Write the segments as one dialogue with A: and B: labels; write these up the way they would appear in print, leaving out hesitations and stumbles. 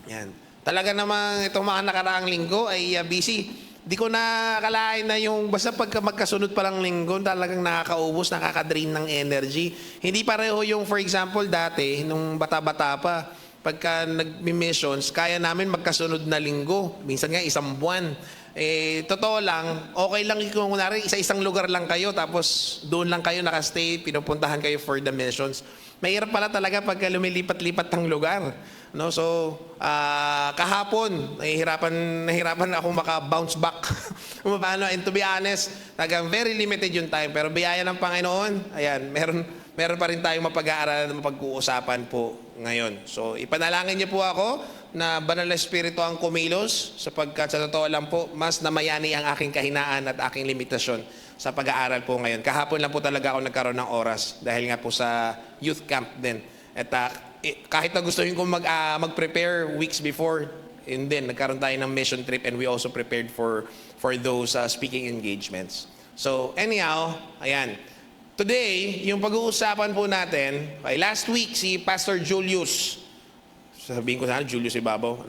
A: Yan. Talaga namang itong mga nakaraang linggo ay busy. Di ko nakakalain na yung basta pagka magkasunod pa lang linggo, talagang nakakaubos, nakaka-drain ng energy. Hindi pareho yung, for example, dati, nung bata-bata pa, pagka nag-missions, kaya namin magkasunod na linggo. Minsan nga isang buwan. Totoo lang, okay lang kung kunwari isa-isang lugar lang kayo, tapos doon lang kayo nakastay, pinupuntahan kayo for the missions. Mahirap pala talaga pagka lumilipat-lipat ng lugar. No? So, kahapon, nahihirapan ako maka-bounce back. Paano? And to be honest, talagang very limited yung time. Pero biyaya ng Panginoon, ayan, meron pa rin tayong mapag-aaralan na mapag-uusapan po ngayon. So, ipanalangin niyo po ako na Banal na Espiritu ang kumilos sapagkat sa totoo lang po, mas namayani ang aking kahinaan at aking limitasyon sa pag-aaral po ngayon. Kahapon lang po talaga ako nagkaroon ng oras dahil nga po sa youth camp din. At kahit na gusto ko mag-prepare weeks before, and then nagkaroon tayo ng mission trip and we also prepared for those speaking engagements. So anyhow, ayan. Today, yung pag-uusapan po natin, last week si Pastor Julius, sabihin ko sana Julius Ibabaw,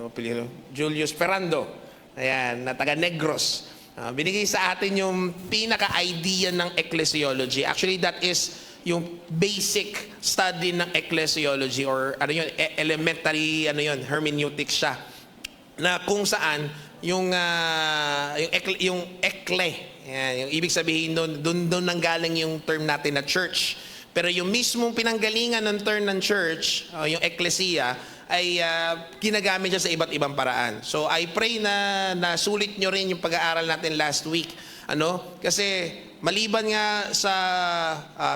A: Julius Ferrando, ayan, na taga Negros. Binigay sa atin yung pinaka-idea ng ecclesiology. Actually, that is yung basic study ng ecclesiology or elementary hermeneutics siya. Na kung saan yung ekle, yung ibig sabihin doon nanggaling yung term natin na church. Pero yung mismong pinanggalingan ng term ng church, yung ecclesia, ay ginagamit siya sa iba't ibang paraan. So I pray na nasulit nyo rin yung pag-aaral natin last week. Kasi maliban nga sa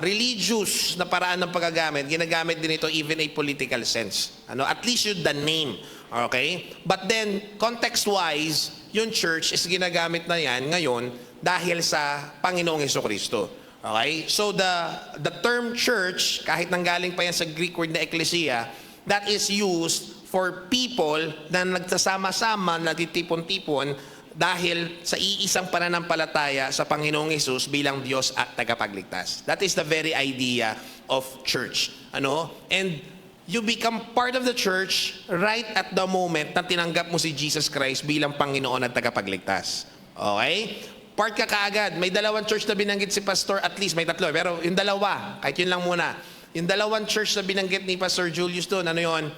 A: religious na paraan ng paggagamit, ginagamit din ito even a political sense. At least the name. Okay? But then, context-wise, yung church is ginagamit na yan ngayon dahil sa Panginoong Jesucristo. Okay? So the term church, kahit nanggaling pa yan sa Greek word na ecclesia, that is used for people na nagsasama-sama, nagtitipon-tipon dahil sa iisang pananampalataya sa Panginoong Hesus bilang Diyos at tagapagligtas. That is the very idea of church. And you become part of the church right at the moment na tinanggap mo si Jesus Christ bilang Panginoon at tagapagligtas. Okay? Part ka kaagad. May dalawang church na binanggit si Pastor, at least may tatlo. Pero yung dalawa, kahit yun lang muna. Yung dalawang church na binanggit ni Pastor Julius doon, yun?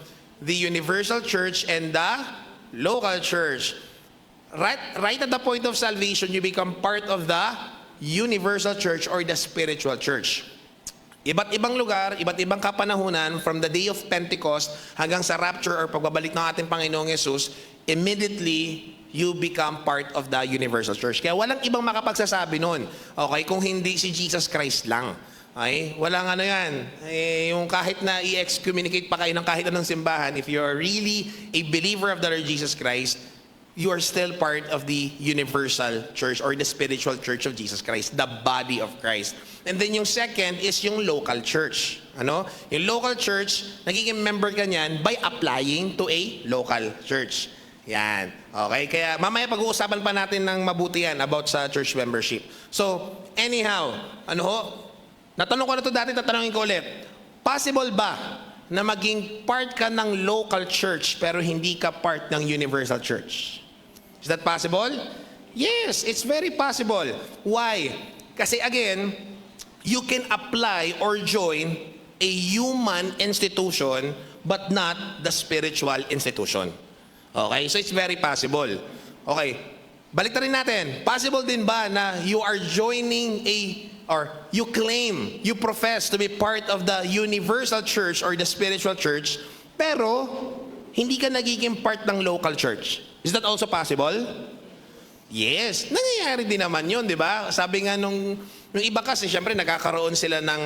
A: The Universal Church and the Local Church. Right at the point of salvation, you become part of the Universal Church or the Spiritual Church. Iba't ibang lugar, iba't ibang kapanahunan, from the day of Pentecost hanggang sa rapture or pagbabalik ng ating Panginoong Yesus, immediately you become part of the Universal Church. Kaya walang ibang makapagsasabi nun, okay, kung hindi si Jesus Christ lang. Okay? Walang yan. Yung kahit na i-excommunicate pa kayo ng kahit anong simbahan, if you are really a believer of the Lord Jesus Christ, you are still part of the Universal Church or the Spiritual Church of Jesus Christ, the body of Christ. And then yung second is yung local church. Yung local church, nagiging member ka niyan by applying to a local church. Yan. Okay? Kaya mamaya pag-uusapan pa natin ng mabuti yan about sa church membership. So, anyhow, natanong ko na ito dati, tatanungin ko ulit. Possible ba na maging part ka ng local church pero hindi ka part ng Universal Church? Is that possible? Yes, it's very possible. Why? Kasi again, you can apply or join a human institution but not the spiritual institution. Okay? So it's very possible. Okay. Balik na rin natin. Possible din ba na you are joining or you claim, you profess to be part of the Universal Church or the Spiritual Church, pero hindi ka nagiging part ng local church? Is that also possible? Yes. Nangyayari din naman yun, di ba? Sabi nga nung iba kasi, syempre nagkakaroon sila ng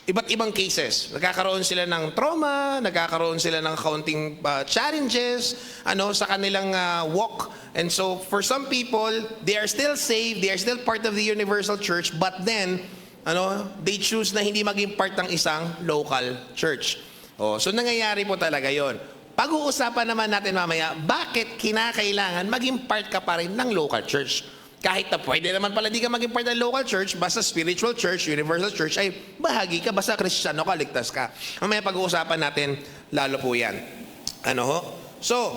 A: iba't ibang cases. Nagkakaroon sila ng trauma, nagkakaroon sila ng kaunting challenges sa kanilang walk. And so for some people, they are still saved, they are still part of the Universal Church, but then they choose na hindi maging part ng isang local church. So nangyayari po talaga yon. Pag-uusapan naman natin mamaya, bakit kinakailangan maging part ka pa rin ng local church? Kahit na pwede naman pala di ka maging part ng local church, basta spiritual church, universal church, ay bahagi ka, basta Kristiyano ka, ligtas ka. Mamaya pag-uusapan natin lalo po yan. Ano ho? So,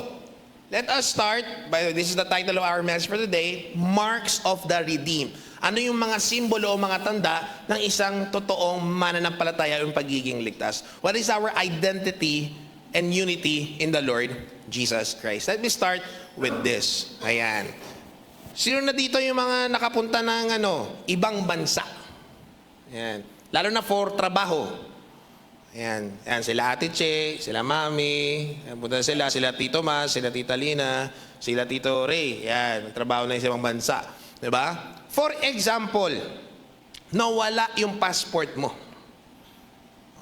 A: let us start, this is the title of our message for today, Marks of the Redeemed. Ano yung mga simbolo o mga tanda ng isang totoong mananampalataya o pagiging ligtas? What is our identity and unity in the Lord Jesus Christ? Let me start with this. Ayan. Sino na dito yung mga nakapunta ng ibang bansa? Ayan. Lalo na for trabaho. Ayan, ayan, sila Ate Che, sila Mami, punta sila Tito Mas, sila Tita Lina, sila Tito Ray. Ayan, trabaho na sa ibang bansa. Diba? For example, nawala yung passport mo.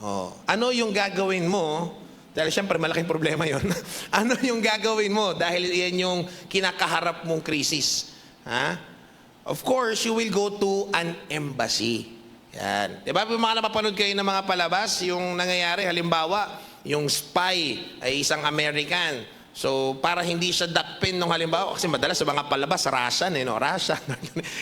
A: Oh, ano yung gagawin mo? Dahil siyempre malaking problema yon. Ano yung gagawin mo? Dahil yan yung kinakaharap mong krisis. Ha? Of course, you will go to an embassy. Yan. Diba, mga napapanood kayo ng mga palabas, yung nangyayari, halimbawa, yung spy ay isang American. So, para hindi siya dakpin nung halimbawa, kasi madalas sa mga palabas, Russian, Russian.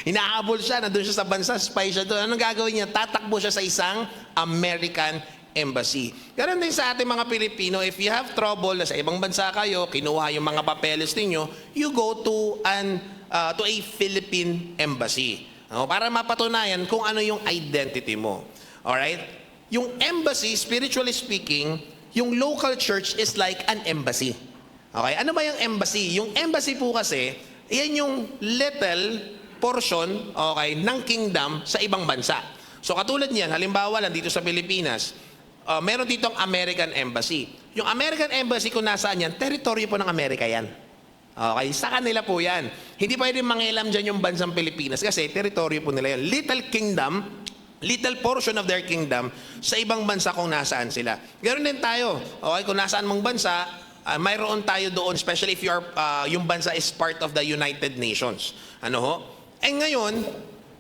A: Inaabol siya, nandun siya sa bansa, spy siya doon. Anong gagawin niya? Tatakbo siya sa isang American embassy. Ganun din sa ating mga Pilipino, if you have trouble na sa ibang bansa kayo, kinuha yung mga papeles ninyo, you go to a Philippine embassy. Para mapatunayan kung ano yung identity mo. Alright? Yung embassy, spiritually speaking, yung local church is like an embassy. Okay? Ano ba yung embassy? Yung embassy po kasi, yan yung little portion, okay, ng kingdom sa ibang bansa. So katulad niyan, halimbawa lang dito sa Pilipinas, meron ditong American Embassy. Yung American Embassy kung nasaan yan, teritoryo po ng Amerika yan. Okay, sa kanila po yan. Hindi pwedeng mangialam dyan yung bansang Pilipinas kasi teritoryo po nila yan. Little kingdom, little portion of their kingdom sa ibang bansa kung nasaan sila. Ganoon din tayo. Okay, kung nasaan mong bansa, mayroon tayo doon, especially if yung bansa is part of the United Nations. Ano ho? Eh ngayon,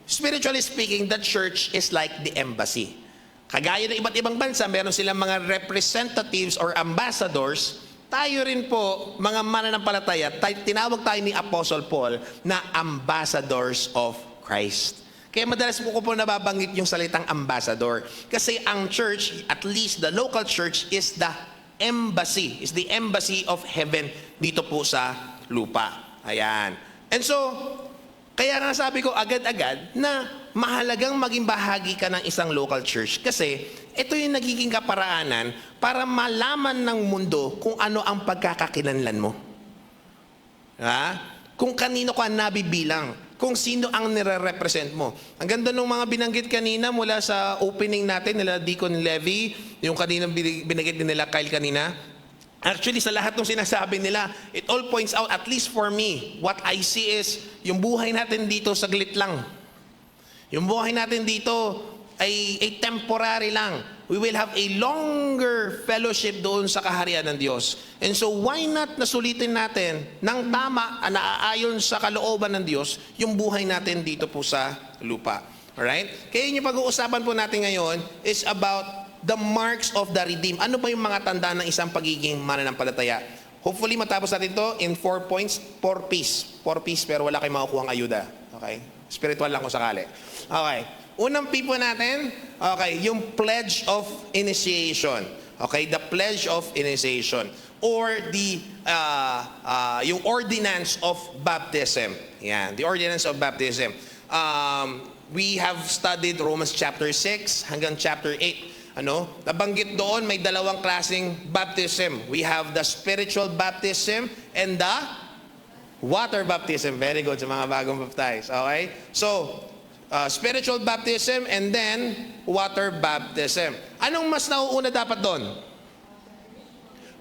A: spiritually speaking, the church is like the embassy. Kagaya ng iba't ibang bansa, meron silang mga representatives or ambassadors. Tayo rin po, mga mananampalataya, tinawag tayo ni Apostle Paul na ambassadors of Christ. Kaya madalas po ko po nababanggit yung salitang ambassador. Kasi ang church, at least the local church, is the embassy of heaven dito po sa lupa. Ayan. And so, kaya nga sabi ko agad-agad na mahalagang maging bahagi ka ng isang local church kasi ito yung nagiging kaparaanan para malaman ng mundo kung ano ang pagkakakilanlan mo. Ha? Kung kanino ka nabibilang, kung sino ang nire-represent mo. Ang ganda ng mga binanggit kanina mula sa opening natin nila Deacon Levy, yung kanina binanggit din nila Kyle kanina. Actually, sa lahat ng sinasabi nila, it all points out, at least for me, what I see is, yung buhay natin dito saglit lang. Yung buhay natin dito ay temporary lang. We will have a longer fellowship doon sa kaharian ng Diyos. And so, why not nasulitin natin ng tama, naaayon sa kalooban ng Diyos, yung buhay natin dito po sa lupa. Alright? Kaya yung pag-uusapan po natin ngayon is about the marks of the redeemed. Ano ba yung mga tanda ng isang pagiging mananampalataya? Hopefully matapos natin to in 4 points, 4 P's. 4 P's pero wala kayong makukuhang ayuda. Okay? Spiritual lang kung sakali. Okay. Unang P po natin, okay, yung pledge of initiation. Okay, the pledge of initiation or yung ordinance of baptism. Yan, the ordinance of baptism. We have studied Romans chapter 6 hanggang chapter 8. Nabanggit doon may dalawang klaseng baptism. We have the spiritual baptism and the water baptism. Very good sa mga bagong baptize. Okay? So, spiritual baptism and then water baptism. Anong mas nauuna dapat doon?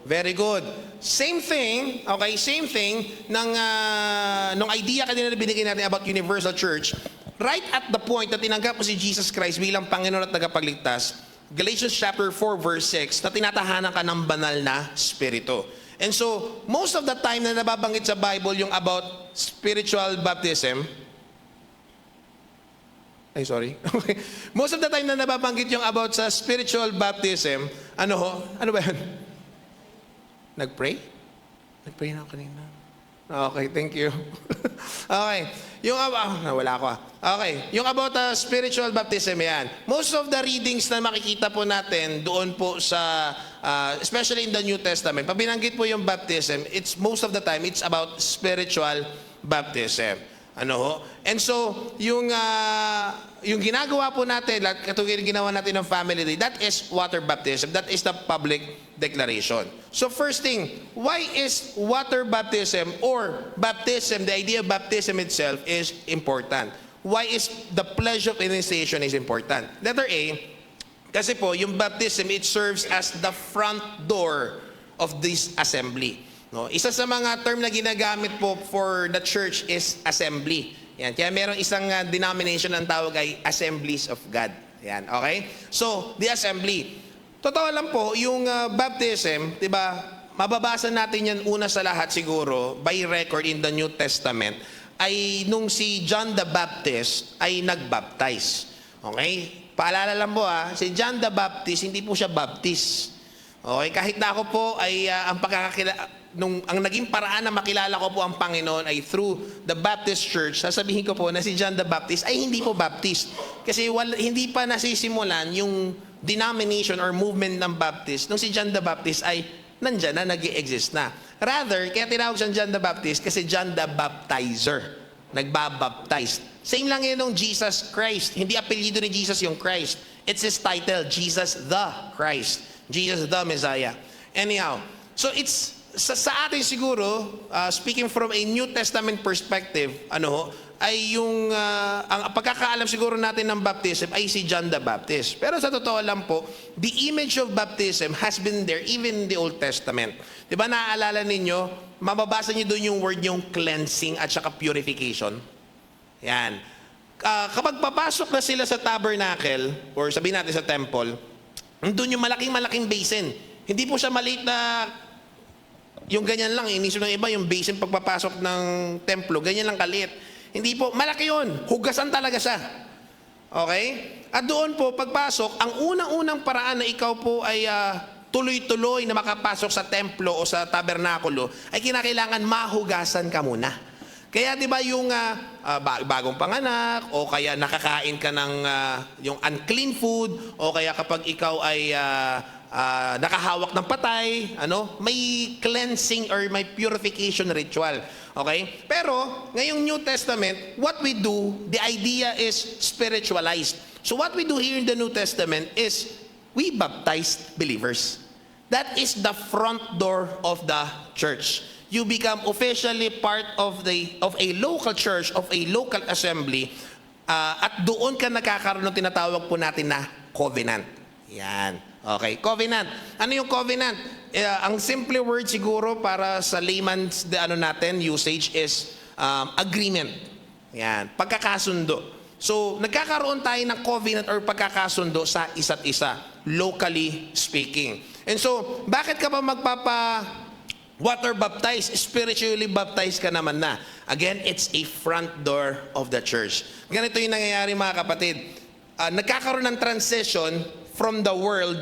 A: Very good. Same thing, okay, same thing nung idea kanina na binigay natin about universal church. Right at the point na tinanggap mo si Jesus Christ bilang Panginoon at tagapagligtas, Galatians chapter 4 verse 6, na tinatahanan ka ng banal na spirito. And so, most of the time na nababanggit sa Bible yung about spiritual baptism, most of the time na nababanggit yung about sa spiritual baptism, ano ba yan? Nag-pray? Nag-pray na ako kanina. Okay, thank you. Okay. Yung wala ko. Okay. Yung about spiritual baptism yan. Most of the readings na makikita po natin doon po sa especially in the New Testament, pag binanggit po yung baptism, it's most of the time, it's about spiritual baptism. Ano ho? And so, yung ginagawa po natin, katulad yung ginawa natin ng Family Day, that is water baptism. That is the public declaration. So first thing, why is water baptism or baptism, the idea of baptism itself is important? Why is the pledge of initiation is important? Letter A, kasi po, yung baptism, it serves as the front door of this assembly. No, isa sa mga term na ginagamit po for the church is assembly. Yan. Kaya merong isang denomination ang tawag ay Assemblies of God. Yan, okay? So, the assembly. Totoo lang po, yung baptism, 'di ba? Mababasa natin yan una sa lahat siguro by record in the New Testament ay nung si John the Baptist ay nagbaptize. Okay? Paalala lang po si John the Baptist hindi po siya Baptist. Okay, kahit na ako po ay ang ang naging paraan na makilala ko po ang Panginoon ay through the Baptist Church, sasabihin ko po na si John the Baptist ay hindi po Baptist. Kasi hindi pa nasisimulan yung denomination or movement ng Baptist nung si John the Baptist ay nandyan na, nag-i-exist na. Rather, kaya tinawag siyang John the Baptist kasi John the Baptizer. Nagbabaptize. Same lang yun ng Jesus Christ. Hindi apelyido ni Jesus yung Christ. It's his title, Jesus the Christ. Jesus the Messiah. Anyhow, so it's sa atin siguro, speaking from a New Testament perspective, ay yung ang pagkakaalam siguro natin ng baptism ay si John the Baptist. Pero sa totoo lang po, the image of baptism has been there even in the Old Testament. 'Di ba naaalala ninyo, mababasa niyo doon yung word yung cleansing at saka purification. Yan. Kapag papasok na sila sa tabernacle or sabihin natin sa temple, doon yung malaking basin. Hindi po siya maliit na yung ganyan lang, inisip ng iba, yung basin pagpapasok ng templo, ganyan lang kaliit. Hindi po, malaki yun. Hugasan talaga siya. Okay? At doon po, pagpasok, ang unang-unang paraan na ikaw po ay tuloy-tuloy na makapasok sa templo o sa tabernakulo, ay kinakailangan mahugasan ka muna. Kaya di ba yung bagong panganak, o kaya nakakain ka ng yung unclean food, o kaya kapag ikaw ay nakahawak ng patay, may cleansing or may purification ritual. Okay? Pero, ngayong New Testament, what we do, the idea is spiritualized. So what we do here in the New Testament is, we baptize believers. That is the front door of the church. You become officially part of a local church, of a local assembly, at doon ka nakakaroon ng tinatawag po natin na covenant. Yan. Okay, covenant. Ano yung covenant? Ang simple word siguro para sa layman's natin usage is agreement. Yan, pagkakasundo. So, nagkakaroon tayo ng covenant or pagkakasundo sa isa't isa, locally speaking. And so, bakit ka pa water baptized, spiritually baptized ka naman na? Again, it's a front door of the church. Ganito yung nangyayari mga kapatid. Nagkakaroon ng transition from the world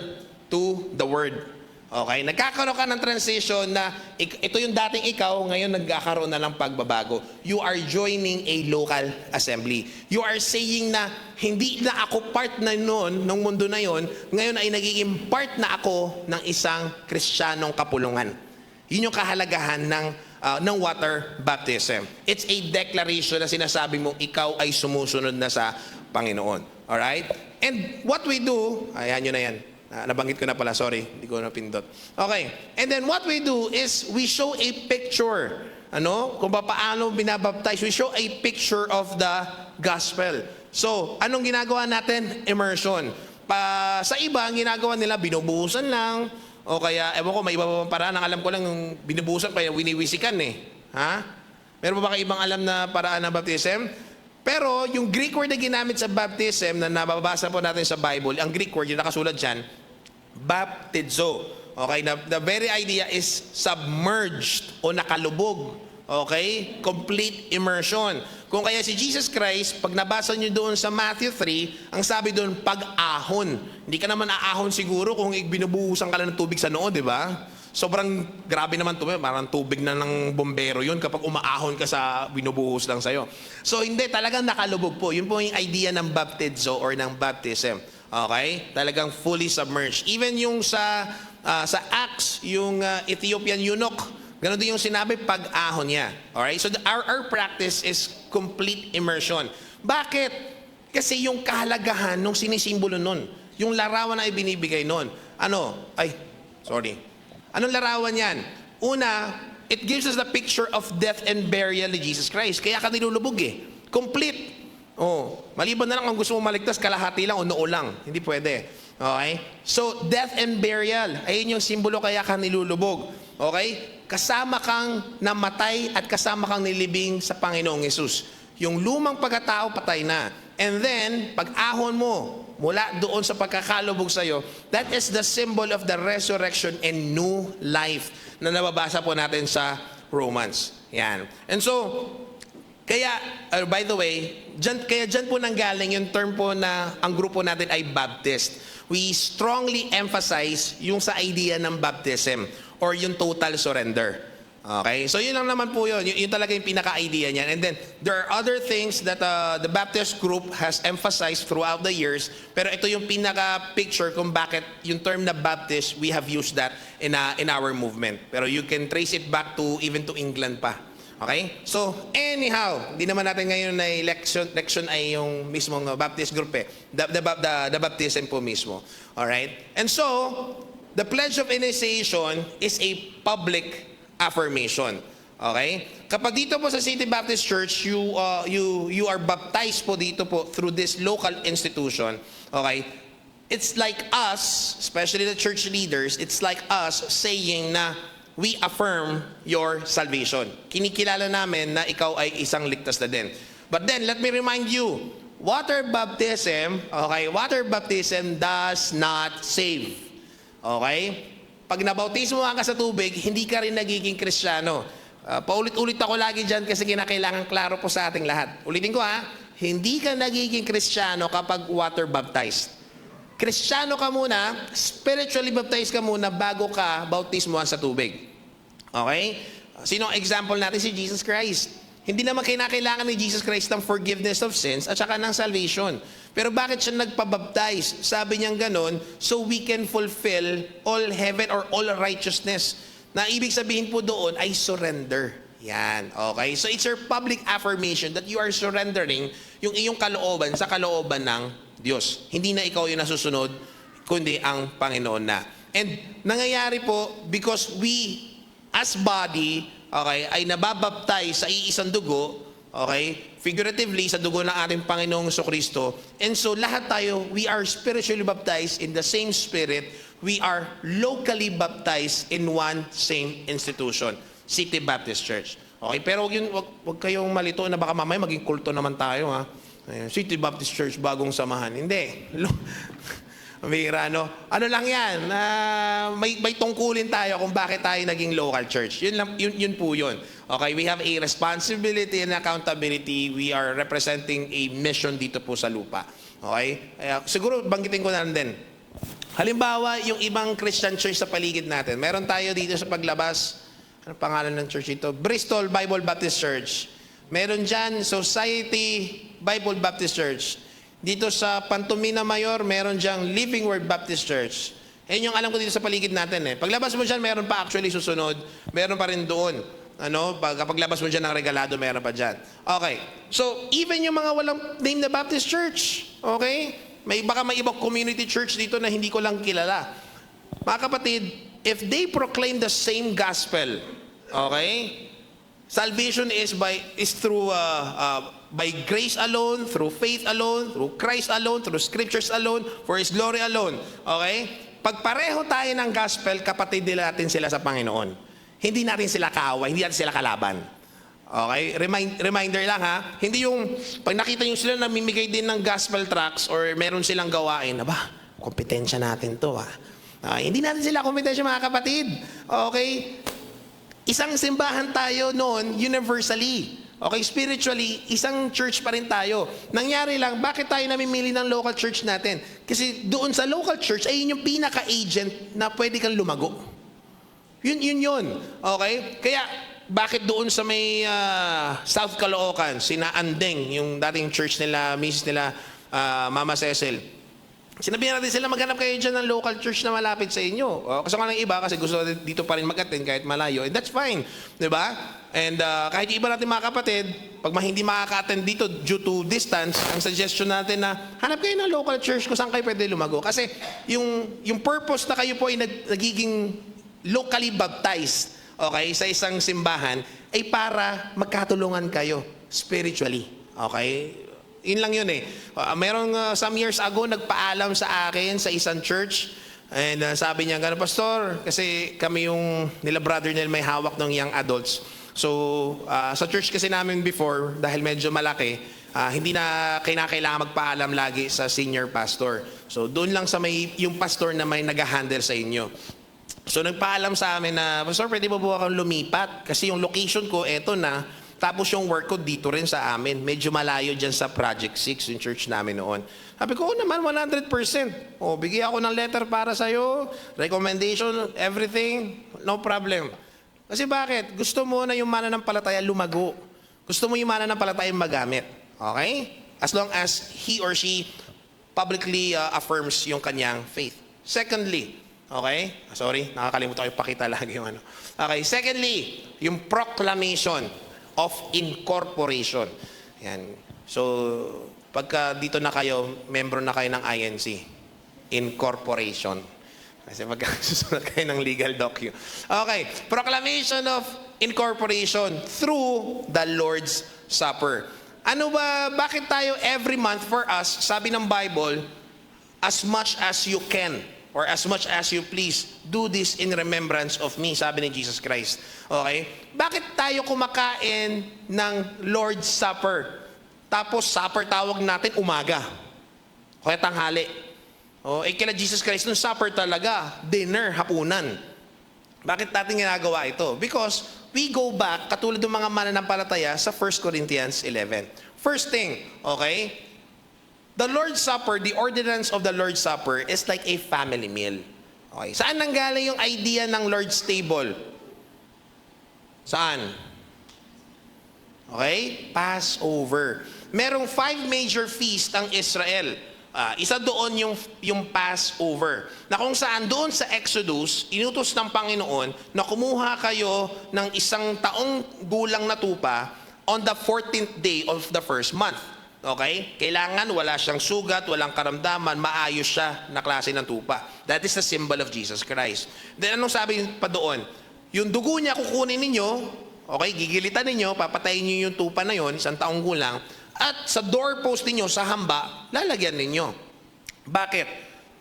A: to the word. Okay? Nagkakaroon ka ng transition na ito yung dating ikaw, ngayon nagkakaroon na ng pagbabago. You are joining a local assembly. You are saying na hindi na ako part na noon, ng mundo na yon, ngayon ay nagiging part na ako ng isang Kristiyanong kapulungan. Yun yung kahalagahan ng water baptism. It's a declaration na sinasabi mo ikaw ay sumusunod na sa Panginoon. Alright? And what we do, ayan yun na yan. Nabanggit ko na pala, sorry. Hindi ko napindot. Okay. And then what we do is we show a picture. Kung paano binabaptize. We show a picture of the gospel. So, anong ginagawa natin? Immersion. Sa iba, ang ginagawa nila, binubuhusan lang. O kaya, ewan ko, may iba pa paraan. Ang alam ko lang, yung binubuhusan, kaya winiwisikan Ha? Meron ba kayo ibang alam na paraan ng baptism? Pero yung Greek word na ginamit sa baptism na nababasa po natin sa Bible, ang Greek word, yung nakasulat dyan, baptizo. Okay? The very idea is submerged o nakalubog. Okay? Complete immersion. Kung kaya si Jesus Christ, pag nabasa nyo doon sa Matthew 3, ang sabi doon, pag-ahon. Hindi ka naman aahon siguro kung binubuhusan ka lang ng tubig sa noo, di ba? Sobrang grabe naman ito. Parang tubig na ng bombero yun kapag umaahon ka sa binubuhos lang sa'yo. So hindi, talagang nakalubog po. Yun po yung idea ng baptizo or ng baptism. Okay? Talagang fully submerged. Even yung sa sa Acts, yung Ethiopian eunuch, ganun din yung sinabi pag-ahon niya. Alright? So our practice is complete immersion. Bakit? Kasi yung kahalagahan nung sinisimbolo nun, yung larawan na ibinibigay nun. Anong larawan yan? Una, it gives us the picture of death and burial ni Jesus Christ. Kaya ka nilulubog Complete. Maliban na lang kung gusto mo maligtas, kalahati lang o noo lang. Hindi pwede. Okay? So, death and burial, ayun yung simbolo kaya ka nilulubog. Okay? Kasama kang namatay at kasama kang nilibing sa Panginoong Yesus. Yung lumang pagkatao, patay na. And then, pag-ahon mo, mula doon sa pagkakalubog sa'yo, that is the symbol of the resurrection and new life na nababasa po natin sa Romans. Yan. And so, kaya, by the way, dyan po nanggaling yung term po na ang grupo natin ay Baptist. We strongly emphasize yung sa idea ng baptism or yung total surrender. Okay? So yun lang naman po yun. Yun talaga yung pinaka-idea niyan. And then, there are other things that the Baptist group has emphasized throughout the years. Pero ito yung pinaka-picture kung bakit yung term na Baptist, we have used that in our movement. Pero you can trace it back to even to England pa. Okay? So, anyhow, hindi naman natin ngayon na lection ay yung mismong Baptist group The baptism po mismo. Alright? And so, the Pledge of Initiation is a public affirmation. Okay? Kapag dito po sa City Baptist Church, you are baptized po dito po through this local institution. Okay? It's like us, especially the church leaders, it's like us saying na we affirm your salvation. Kinikilala namin na ikaw ay isang ligtas na din. But then, let me remind you, water baptism does not save. Okay? Pag nabautismo ka sa tubig, hindi ka rin nagiging Kristiyano. Paulit-ulit ako lagi dyan kasi kinakailangan klaro po sa ating lahat. Ulitin ko hindi ka nagiging Kristiyano kapag water baptized. Kristiyano ka muna, spiritually baptized ka muna bago ka bautismohan sa tubig. Okay? Sino ang example natin? Si Jesus Christ. Hindi naman kinakailangan ni Jesus Christ ng forgiveness of sins at saka ng salvation. Pero bakit siya nagpabaptize? Sabi niyang ganon, so we can fulfill all heaven or all righteousness. Na ibig sabihin po doon ay surrender. Yan. Okay? So it's your public affirmation that you are surrendering yung iyong kalooban sa kalooban ng Diyos. Hindi na ikaw yung nasusunod, kundi ang Panginoon na. And nangyayari po because we as body, okay, ay nababaptize sa iisang dugo, okay, figuratively sa dugo ng ating Panginoong Jesucristo. And so lahat tayo, we are spiritually baptized in the same spirit. We are locally baptized in one same institution, City Baptist Church. Okay, pero wag kayong malito na baka mamaya maging kulto naman tayo City Baptist Church, bagong samahan. Hindi. Mira, ano lang yan, may tungkulin tayo kung bakit tayo naging local church. Yun po yun. Okay, we have a responsibility and accountability. We are representing a mission dito po sa lupa. Okay? Siguro banggitin ko na din. Halimbawa, yung ibang Christian church sa paligid natin. Meron tayo dito sa paglabas, ano pangalan ng church ito? Bristol Bible Baptist Church. Meron dyan, Society Bible Baptist Church. Dito sa Pantomina Mayor, meron diyang Living Word Baptist Church. Yan yung alam ko dito sa paligid natin Paglabas mo dyan, meron pa actually susunod. Meron pa rin doon. Kapag labas mo dyan ng Regalado, meron pa dyan. Okay. So, even yung mga walang name na Baptist Church, okay? Baka may ibang community church dito na hindi ko lang kilala. Mga kapatid, if they proclaim the same gospel, okay? Salvation is through by grace alone, through faith alone, through Christ alone, through scriptures alone, for His glory alone. Okay? Pag pareho tayo ng gospel, kapatid natin sila sa Panginoon. Hindi natin sila kaaway, hindi natin sila kalaban. Okay? Reminder lang Hindi yung, pag nakita nyo sila namimigay din ng gospel tracts or meron silang gawain, kompetensya natin to hindi natin sila kompetensya mga kapatid. Okay? Isang simbahan tayo noon universally. Okay, spiritually, isang church pa rin tayo. Nangyari lang, bakit tayo namimili ng local church natin? Kasi doon sa local church, ay yun yung pinaka-agent na pwede kang lumago. Yun. Okay? Kaya, bakit doon sa may South Caloocan, sina Andeng, yung dating church nila, misis nila, Mama Cecil, Sinabihan natin sila, maghanap kayo dyan ng local church na malapit sa inyo. Kasi nga ng iba, kasi gusto dito pa rin mag-attend kahit malayo. And that's fine. Diba? And kahit yung iba natin mga kapatid, pag hindi makaka-attend dito due to distance, ang suggestion natin na hanap kayo ng local church kung saan kayo pwede lumago. Kasi yung purpose na kayo po ay nagiging locally baptized, okay, sa isang simbahan, ay para magkatulungan kayo spiritually. Okay? Yun lang yun eh. Merong some years ago, nagpaalam sa akin sa isang church. And sabi niya, gano'n, Pastor, kasi kami yung nila brother nila may hawak ng young adults. So, sa church kasi namin before, dahil medyo malaki, hindi na kailangan magpaalam lagi sa senior pastor. So, doon lang sa yung pastor na may nag-handle sa inyo. So, nagpaalam sa amin na, Pastor, pwede ba po akong lumipat? Kasi yung location ko, eto na. Tapos yung work ko dito rin sa amin. Medyo malayo dyan sa Project 6, yung church namin noon. Sabi ko, naman, 100%. Bigyan ako ng letter para sa'yo, recommendation, everything, no problem. Kasi bakit? Gusto mo na yung mananampalataya lumago. Gusto mo yung mananampalataya magamit. Okay? As long as he or she publicly affirms yung kanyang faith. Secondly, okay? Sorry, nakakalimutan ko yung pakita lagi yung ano. Okay, secondly, yung proclamation of incorporation. Yan. So, pagka dito na kayo, membro na kayo ng INC, incorporation. Kasi magkasusunod kayo ng legal docu. Okay, proclamation of incorporation through the Lord's Supper. Ano ba, bakit tayo every month for us, sabi ng Bible, as much as you can, or as much as you please, do this in remembrance of me, sabi ni Jesus Christ. Okay? Bakit tayo kumakain ng Lord's Supper? Tapos supper tawag natin umaga. O tanghali. Kila Jesus Christ, nung supper talaga, dinner, hapunan. Bakit natin ginagawa ito? Because we go back, katulad ng mga mananampalataya, sa 1 Corinthians 11. First thing, okay? The Lord's Supper, the ordinance of the Lord's Supper is like a family meal. Okay. Saan nanggaling yung idea ng Lord's Table? Saan? Okay? Passover. Merong 5 major feast ang Israel. Isa doon yung Passover. Na kung saan doon sa Exodus, inutos ng Panginoon na kumuha kayo ng isang taong gulang na tupa on the 14th day of the first month. Okay? Kailangan wala siyang sugat, walang karamdaman, maayos siya na klase ng tupa. That is the symbol of Jesus Christ. Then anong sabi pa doon? Yung dugo niya kukunin ninyo, okay, gigilitan ninyo, papatayin niyo yung tupa na yon, isang taong gulang, at sa doorpost ninyo, sa hamba, lalagyan ninyo. Bakit?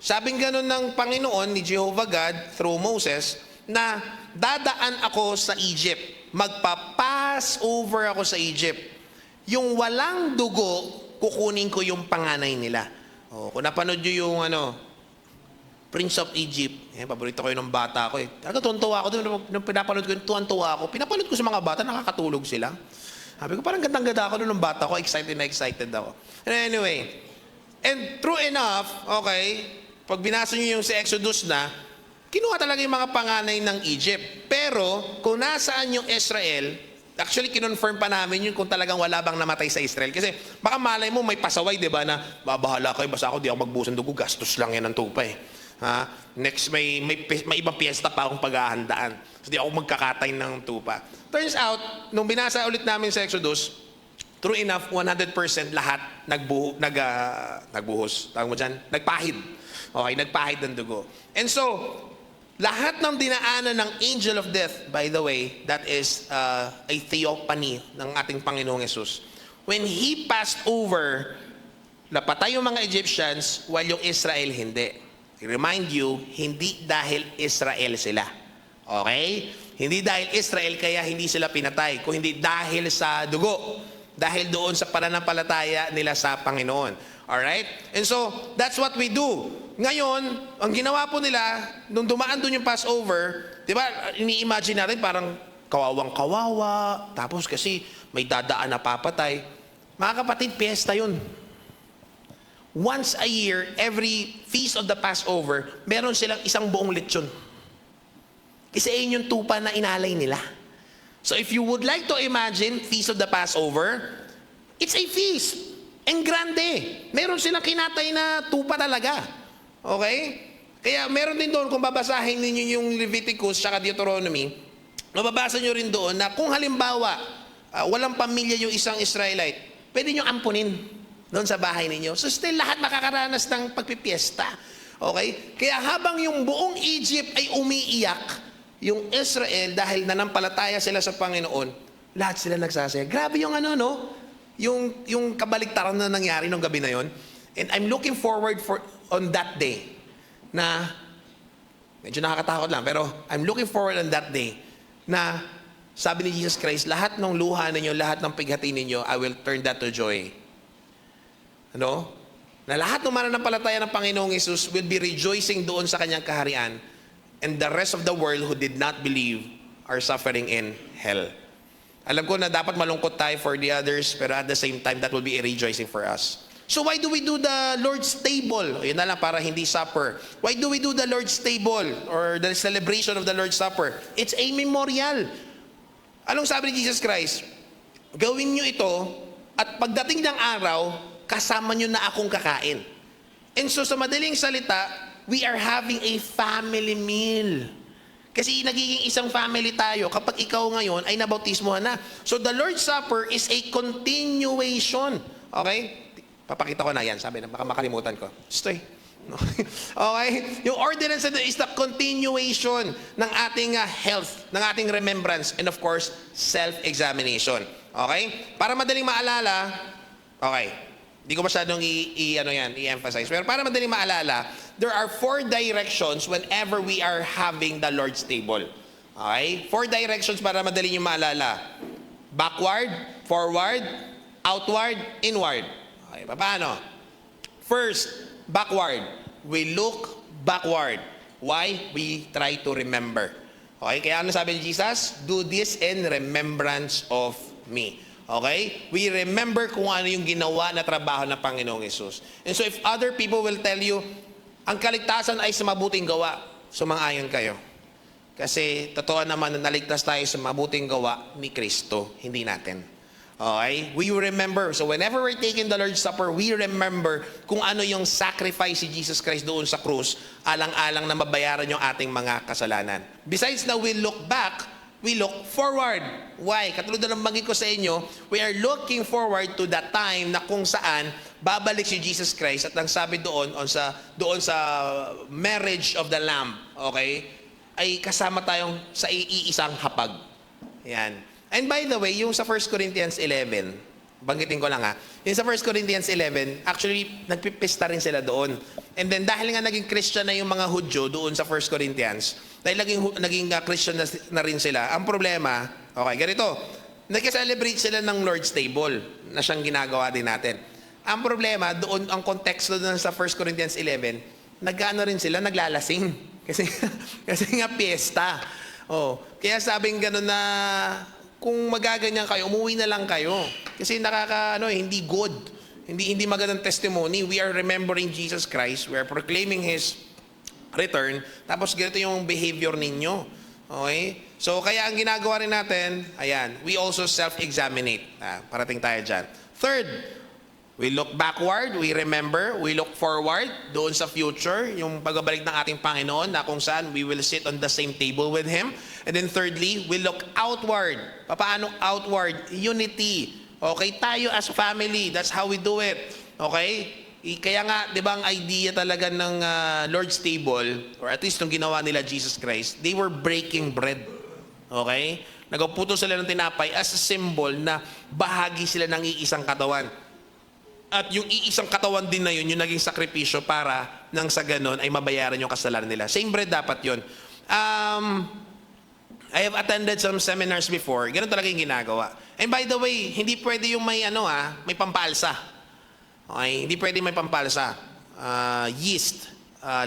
A: Sabing ganun ng Panginoon ni Jehovah God through Moses, na dadaan ako sa Egypt. Magpa-pass over ako sa Egypt. Yung walang dugo, kukunin ko yung panganay nila. Kung napanood nyo yung Prince of Egypt, paborito ko yun ng bata ko. Talaga tuntua ako doon, nung pinapanood ko yun, tuwan-tuwa ako. Pinapanood ko sa mga bata, nakakatulog sila. Sabi ko, parang gandang-ganda ako nung bata ko, excited na excited ako. Anyway, and true enough, okay, pag binasa nyo yung sa Exodus na, kinuha talaga yung mga panganay ng Egypt. Pero, kung nasaan yung Israel, actually, kinonfirm pa namin yun kung talagang wala bang namatay sa Israel. Kasi baka malay mo may pasaway, di ba, na babahala kayo, basta ako di ako magbusan dugo, gastos lang yan ang tupa eh. Next, may ibang piyesta pa akong paghahandaan. So di ako magkakatay ng tupa. Turns out, nung binasa ulit namin sa Exodus, true enough, 100% lahat nagbuhos. Tawag mo dyan? Nagpahid. Okay, nagpahid ng dugo. And so, lahat ng dinaanan ng angel of death, by the way, that is a theophany ng ating Panginoong Yesus. When He passed over, napatay yung mga Egyptians while yung Israel hindi. I remind you, hindi dahil Israel sila. Okay? Hindi dahil Israel kaya hindi sila pinatay, kung hindi dahil sa dugo. Dahil doon sa pananampalataya nila sa Panginoon. Alright? And so, that's what we do. Ngayon, ang ginawa po nila, nung dumaan doon yung Passover, di ba, ini-imagine natin parang kawawang-kawawa, tapos kasi may dadaan na papatay. Mga kapatid, piyesta yun. Once a year, every feast of the Passover, meron silang isang buong lechon. Isa yun yung tupa na inalay nila. So if you would like to imagine Feast of the Passover, it's a feast. En grande. Meron silang kinatay na tupa talaga. Okay? Kaya meron din doon, kung babasahin ninyo yung Leviticus at Deuteronomy, mababasa nyo rin doon na kung halimbawa, walang pamilya yung isang Israelite, pwede nyo ampunin doon sa bahay ninyo. So still lahat makakaranas ng pagpipiesta. Okay? Kaya habang yung buong Egypt ay umiiyak, yung Israel, dahil nanampalataya sila sa Panginoon, lahat sila nagsasaya. Grabe yung ano, no? Yung kabaliktaran na nangyari nung gabi na yon. And I'm looking forward on that day na, medyo nakakatakot lang, pero I'm looking forward on that day na sabi ni Jesus Christ, lahat ng luha ninyo, lahat ng pighati ninyo, I will turn that to joy. Ano? Na lahat ng mananampalataya ng Panginoong Hesus will be rejoicing doon sa kanyang kaharian, and the rest of the world who did not believe are suffering in hell. Alam ko na dapat malungkot tayo for the others, pero at the same time, that will be a rejoicing for us. So why do we do the Lord's table? Yun na lang, para hindi supper. Why do we do the Lord's table or the celebration of the Lord's Supper? It's a memorial. Anong sabi ni Jesus Christ? Gawin nyo ito at pagdating ng araw, kasama nyo na akong kakain. And so sa madaling salita, we are having a family meal. Kasi nagiging isang family tayo kapag ikaw ngayon ay nabautismohan na. So the Lord's Supper is a continuation. Okay? Papakita ko na yan. Sabi na, baka makalimutan ko. Stay. Okay? Yung ordinance is the continuation ng ating health, ng ating remembrance, and of course, self-examination. Okay? Para madaling maalala, okay, hindi ko masyadong i-emphasize. Pero para madaling maalala, there are 4 directions whenever we are having the Lord's table. Okay? 4 directions para madaling yung maalala. Backward, forward, outward, inward. Okay, paano? First, backward. We look backward. Why? We try to remember. Okay, kaya ano sabi ni Jesus? Do this in remembrance of me. Okay? We remember kung ano yung ginawa na trabaho ng Panginoong Hesus. And so if other people will tell you, ang kaligtasan ay sa mabuting gawa, sumang-ayon kayo. Kasi totoo naman na naligtas tayo sa mabuting gawa ni Kristo, hindi natin. Okay? We remember. So whenever we're taking the Lord's Supper, we remember kung ano yung sacrifice si Jesus Christ doon sa krus, alang-alang na mabayaran yung ating mga kasalanan. Besides na we look back, we look forward. Why? Katulad na ng banggit ko sa inyo, we are looking forward to that time na kung saan babalik si Jesus Christ at ang sabi doon sa marriage of the Lamb, okay, ay kasama tayong sa iisang hapag. Yan. And by the way, yung sa 1 Corinthians 11, banggitin ko lang yung sa 1 Corinthians 11, actually, nagpipista rin sila doon. And then dahil nga naging Christian na yung mga Hudyo doon sa 1 Corinthians, dahil naging Christian na rin sila, ang problema, okay, ganito, nag-celebrate sila ng Lord's Table na siyang ginagawa din natin. Ang problema, doon, ang konteksto doon sa 1 Corinthians 11, nag-ano rin sila, naglalasing. Kasi nga piyesta. Oh, kaya sabing gano'n na, kung magaganyan kayo, umuwi na lang kayo. Kasi hindi good. Hindi magandang testimony. We are remembering Jesus Christ. We are proclaiming His return. Tapos ganito yung behavior ninyo. Okay? So kaya ang ginagawa rin natin, ayan, we also self-examinate. Parating tayo dyan. Third, we look backward, we remember, we look forward, doon sa future, yung pagbabalik ng ating Panginoon, na kung saan we will sit on the same table with Him. And then thirdly, we look outward. Paano outward? Unity. Okay, tayo as family, that's how we do it. Okay? Kaya nga, di ba ang idea talaga ng Lord's Table, or at least nung ginawa nila Jesus Christ, they were breaking bread. Okay? Nagputo sila ng tinapay as a symbol na bahagi sila ng iisang katawan. At yung iisang katawan din na yun, yung naging sakripisyo para nang sa ganon ay mabayaran yung kasalanan nila. Same bread dapat yun. I have attended some seminars before. Ganun talaga yung ginagawa. And by the way, hindi pwede yung may may pampalsa. Okay? Hindi pwede may pampalsa. Yeast,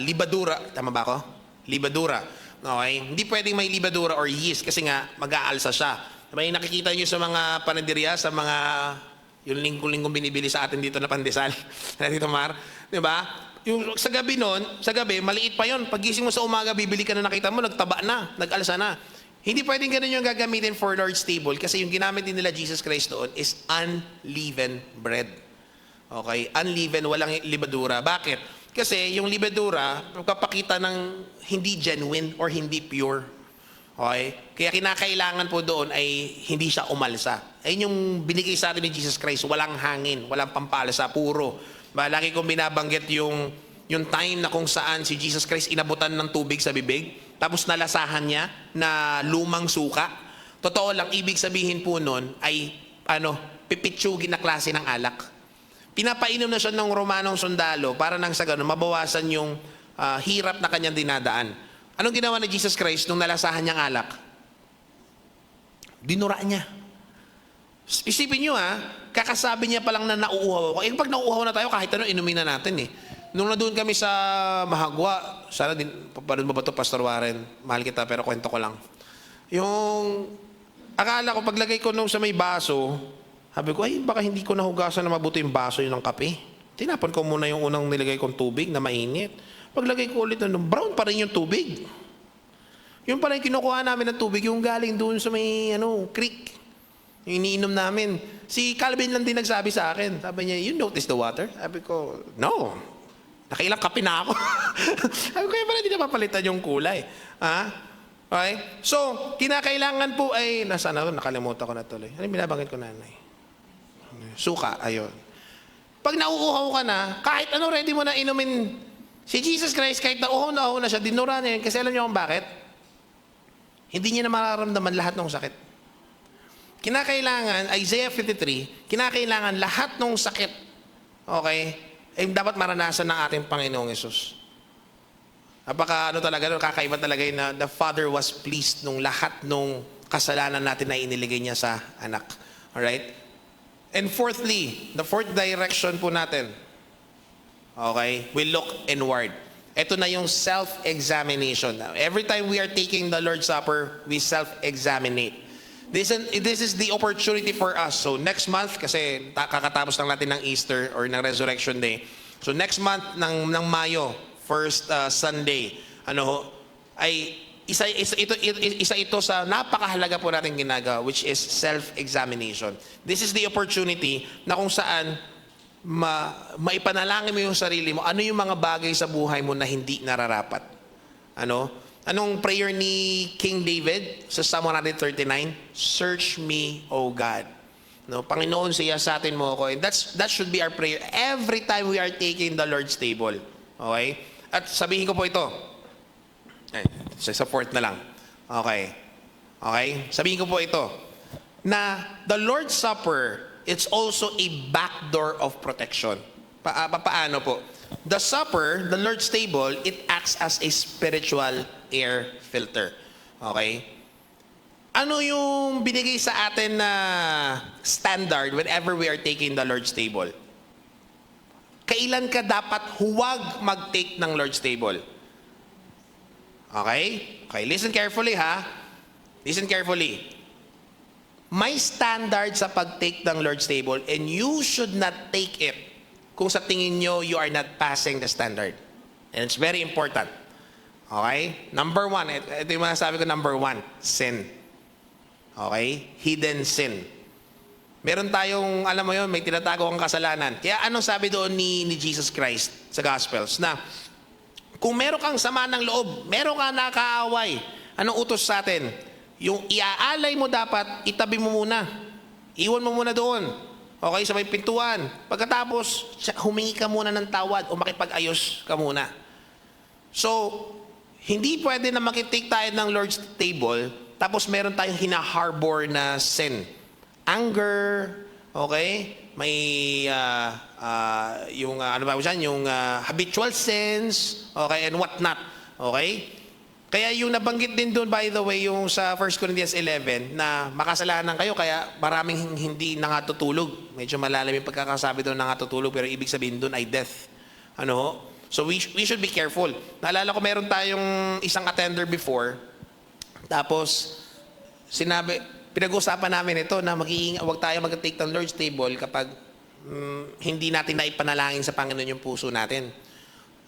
A: libadura, tama ba ako? Libadura. Okay? Hindi pwedeng may libadura or yeast kasi nga mag-aalsa siya. May nakikita niyo sa mga panaderia, sa mga yung lingkong-lingkong binibili sa atin dito na pandesal. Dito, Mar. Di ba? Yung sa gabi maliit pa yon. Pagising mo sa umaga, bibili ka na, nakita mo, nagtaba na, nag-alsa na. Hindi pwedeng ganun yung gagamitin for Lord's table kasi yung ginamit din nila Jesus Christ doon is unleavened bread. Okay? Unleavened, walang libadura. Bakit? Kasi yung libedura, magpapakita ng hindi genuine or hindi pure. Okay? Kaya kinakailangan po doon ay hindi siya umalsa. Ayun yung binigay sa atin ni Jesus Christ, walang hangin, walang pampalsa, puro. Lagi kong binabanggit yung time na kung saan si Jesus Christ inabutan ng tubig sa bibig, tapos nalasahan niya na lumang suka. Totoo lang, ibig sabihin po nun ay pipitsugin na klase ng alak. Pinapainom na siya ng Romanong sundalo para nang sa ganun, mabawasan yung hirap na kanyang dinadaan. Anong ginawa ni Jesus Christ nung nalasahan niyang alak? Dinura niya. Isipin niyo kakasabi niya palang na nauuhaw ako. Pag nauuhaw na tayo, kahit ano, inumin na natin Nung nandun kami sa Mahagwa, sana din, paparoon mo ba ito, Pastor Warren? Mahal kita, pero kwento ko lang. Yung, akala ko, paglagay ko nung sa may baso, sabi ko, baka hindi ko nahugasan na mabuti yung baso yun ng kape. Tinapon ko muna yung unang nilagay kong tubig na mainit. Paglagay ko ulit brown pa rin yung tubig. Yung pala yung kinukuha namin ng tubig, yung galing doon sa may creek. Yung iniinom namin. Si Calvin lang din nagsabi sa akin. Sabi niya, you notice the water? Sabi ko, no. Nakailang kape na ako. Sabi ko, pala hindi na papalitan yung kulay. Okay? So, kinakailangan po ay, nasaan na ito? Nakalimutan ko na tuloy. Ano yung binabangit ko, nanay? Suka, ayun. Pag nauuhaw ka na, kahit ano ready mo na inumin, si Jesus Christ, kahit nauuhaw na siya, dinura niya yun. Kasi alam niyo kung bakit? Hindi niya na mararamdaman lahat ng sakit. Kinakailangan, Isaiah 53, kinakailangan lahat ng sakit, okay, ay dapat maranasan ng ating Panginoong Yesus. Talaga, kakaiba talaga yun na the Father was pleased nung lahat nung kasalanan natin na iniligay niya sa anak. Alright? And fourthly, the fourth direction po natin, okay, we look inward. Ito na yung self-examination. Every time we are taking the Lord's Supper, we self-examinate. This is the opportunity for us. So next month, kasi kakatapos lang natin ng Easter or ng Resurrection Day. So next month ng Mayo, first Sunday, ay isa ito sa napakahalaga po natin ginagawa, which is self-examination. This is the opportunity na kung saan maipanalangin mo yung sarili mo, ano yung mga bagay sa buhay mo na hindi nararapat. Anong prayer ni King David sa Psalm 139? Search me, O God. Panginoon, siyasatin mo ako. And that should be our prayer every time we are taking the Lord's table. Okay? At sabihin ko po ito. Sa fourth na lang. Okay? Okay? Sabihin ko po ito. Na the Lord's Supper, it's also a backdoor of protection. Paano po? The supper, the Lord's table, it acts as a spiritual air filter. Okay? Ano yung binigay sa atin na standard whenever we are taking the Lord's table? Kailan ka dapat huwag mag-take ng Lord's table? Okay? Okay, listen carefully Listen carefully. May standard sa pag-take ng Lord's table and you should not take it kung sa tingin nyo you are not passing the standard. And it's very important. Okay? Number one, ito yung masasabi ko, number one, sin. Okay? Hidden sin. Meron tayong, alam mo yun, may tinatago ang kasalanan. Kaya anong sabi doon ni Jesus Christ sa Gospels? Na kung meron kang sama ng loob, meron kang nakaaway, anong utos sa atin? Yung iaalay mo dapat, itabi mo muna. Iwan mo muna doon. Okay, sa may pintuan. Pagkatapos, humingi ka muna ng tawad o makipag-ayos ka muna. So, hindi pwede na makitake tayo ng Lord's table, tapos meron tayong hina-harbor na sin. Anger, okay? May, yung habitual sins, okay, and what not. Okay? Kaya yung nabanggit din doon, by the way, yung sa 1 Corinthians 11, na makasalanan kayo, kaya maraming hindi nangatutulog. Medyo malalim yung pagkakasabi doon nangatutulog, pero ibig sabihin doon ay death. So we should be careful. Naalala ko meron tayong isang attender before, tapos pinag-usapan namin ito na huwag tayo mag-take ng Lord's table kapag hindi natin naipanalangin sa Panginoon yung puso natin.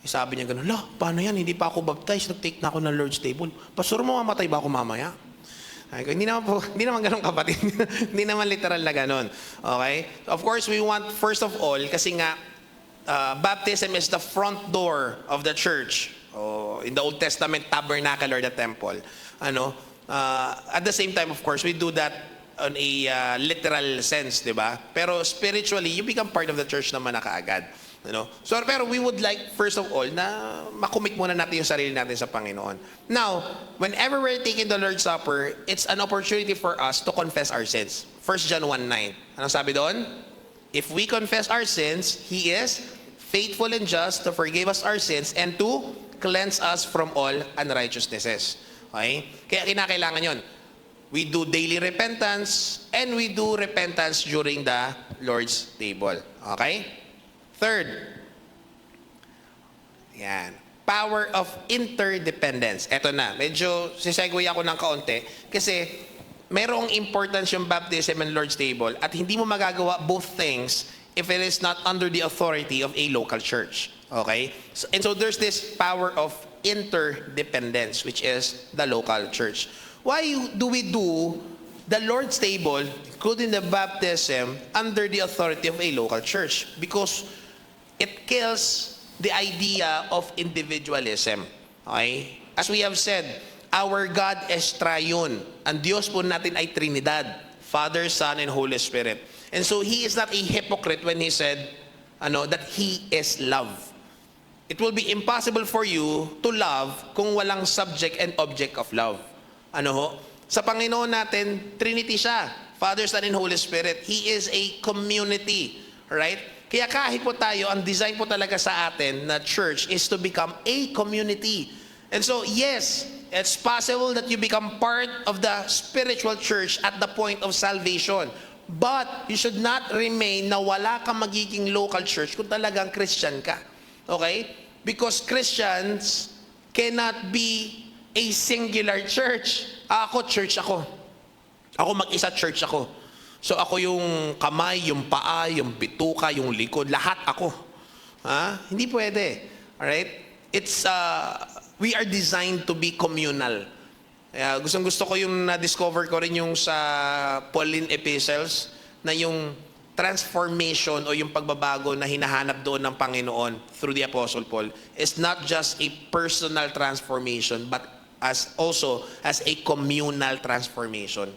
A: Sabi niya gano'n, paano yan? Hindi pa ako baptized, nag-take na ako ng Lord's table. Pastor, mamamatay ba ako mamaya? Hindi naman gano'n kapatid. Hindi naman literal na gano'n. Okay? Of course, we want, first of all, kasi nga, baptism is the front door of the church. In the Old Testament, tabernacle or the temple. At the same time, of course, we do that on a literal sense, di ba? Pero spiritually, you become part of the church naman na kaagad. So, pero we would like, first of all, na makumit muna natin yung sarili natin sa Panginoon. Now, whenever we're taking the Lord's Supper, it's an opportunity for us to confess our sins. 1 John 1:9. Anong sabi doon? If we confess our sins, He is faithful and just to forgive us our sins and to cleanse us from all unrighteousnesses. Okay? Kaya kinakailangan yon. We do daily repentance and we do repentance during the Lord's table. Okay? Third, yan, power of interdependence. Eto na, medyo sisegue ako ng kaunti kasi merong importance yung baptism and Lord's table at hindi mo magagawa both things if it is not under the authority of a local church. Okay? So there's this power of interdependence, which is the local church. Why do we do the Lord's table, including the baptism, under the authority of a local church? Because it kills the idea of individualism. Okay? As we have said, our God is triune. Ang Diyos po natin ay Trinidad, Father, Son, and Holy Spirit. And so He is not a hypocrite when He said that He is love. It will be impossible for you to love kung walang subject and object of love. Sa Panginoon natin, Trinity siya. Father, Son, and Holy Spirit. He is a community. Right? Kaya kahit po tayo, ang design po talaga sa atin na church is to become a community. And so, yes, it's possible that you become part of the spiritual church at the point of salvation. But you should not remain na wala kang magiging local church kung talagang Christian ka. Okay? Because Christians cannot be a singular church. Ako, church ako. Ako mag-isa, church ako. So ako yung kamay, yung paa, yung bituka, yung likod, lahat ako. Hindi pwede. Alright? We are designed to be communal. Gusto ko yung na-discover ko rin yung sa Pauline epistles na yung transformation o yung pagbabago na hinahanap doon ng Panginoon through the Apostle Paul is not just a personal transformation but also as a communal transformation.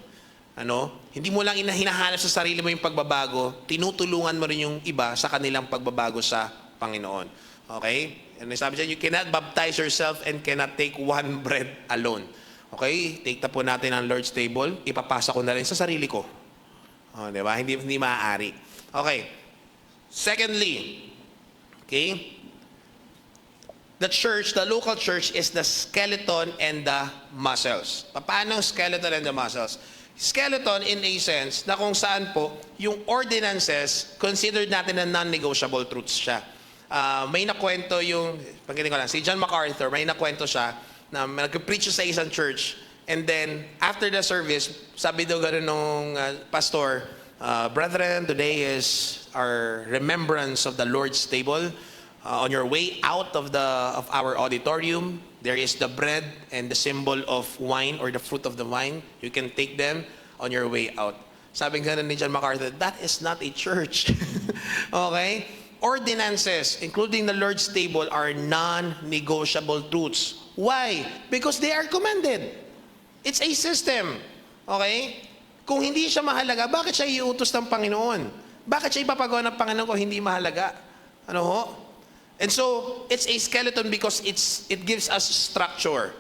A: Hindi mo lang hinahanap sa sarili mo yung pagbabago, tinutulungan mo rin yung iba sa kanilang pagbabago sa Panginoon. Okay? And sabi siya, you cannot baptize yourself and cannot take one bread alone. Okay? Take na po natin ang Lord's table, ipapasa ko na rin sa sarili ko. Diba? Hindi maaari. Okay. Secondly, okay? The local church is the skeleton and the muscles. Paano skeleton and the muscles? Skeleton in a sense na kung saan po yung ordinances considered natin na non-negotiable truths siya. May nakwento pagkitin ko lang, si John MacArthur, may nakwento siya na nag-preach sa isang church and then after the service, sabi daw gano'n nung pastor, brethren, today is our remembrance of the Lord's table. On your way out of our auditorium, there is the bread and the symbol of wine or the fruit of the vine. You can take them on your way out. Sabi nga ni John MacArthur, that is not a church. Okay? Ordinances, including the Lord's table, are non-negotiable truths. Why? Because they are commanded. It's a system. Okay? Kung hindi siya mahalaga, bakit siya iutos ng Panginoon? Bakit siya ipapagawa ng Panginoon kung hindi mahalaga? And so, it's a skeleton because it gives us structure.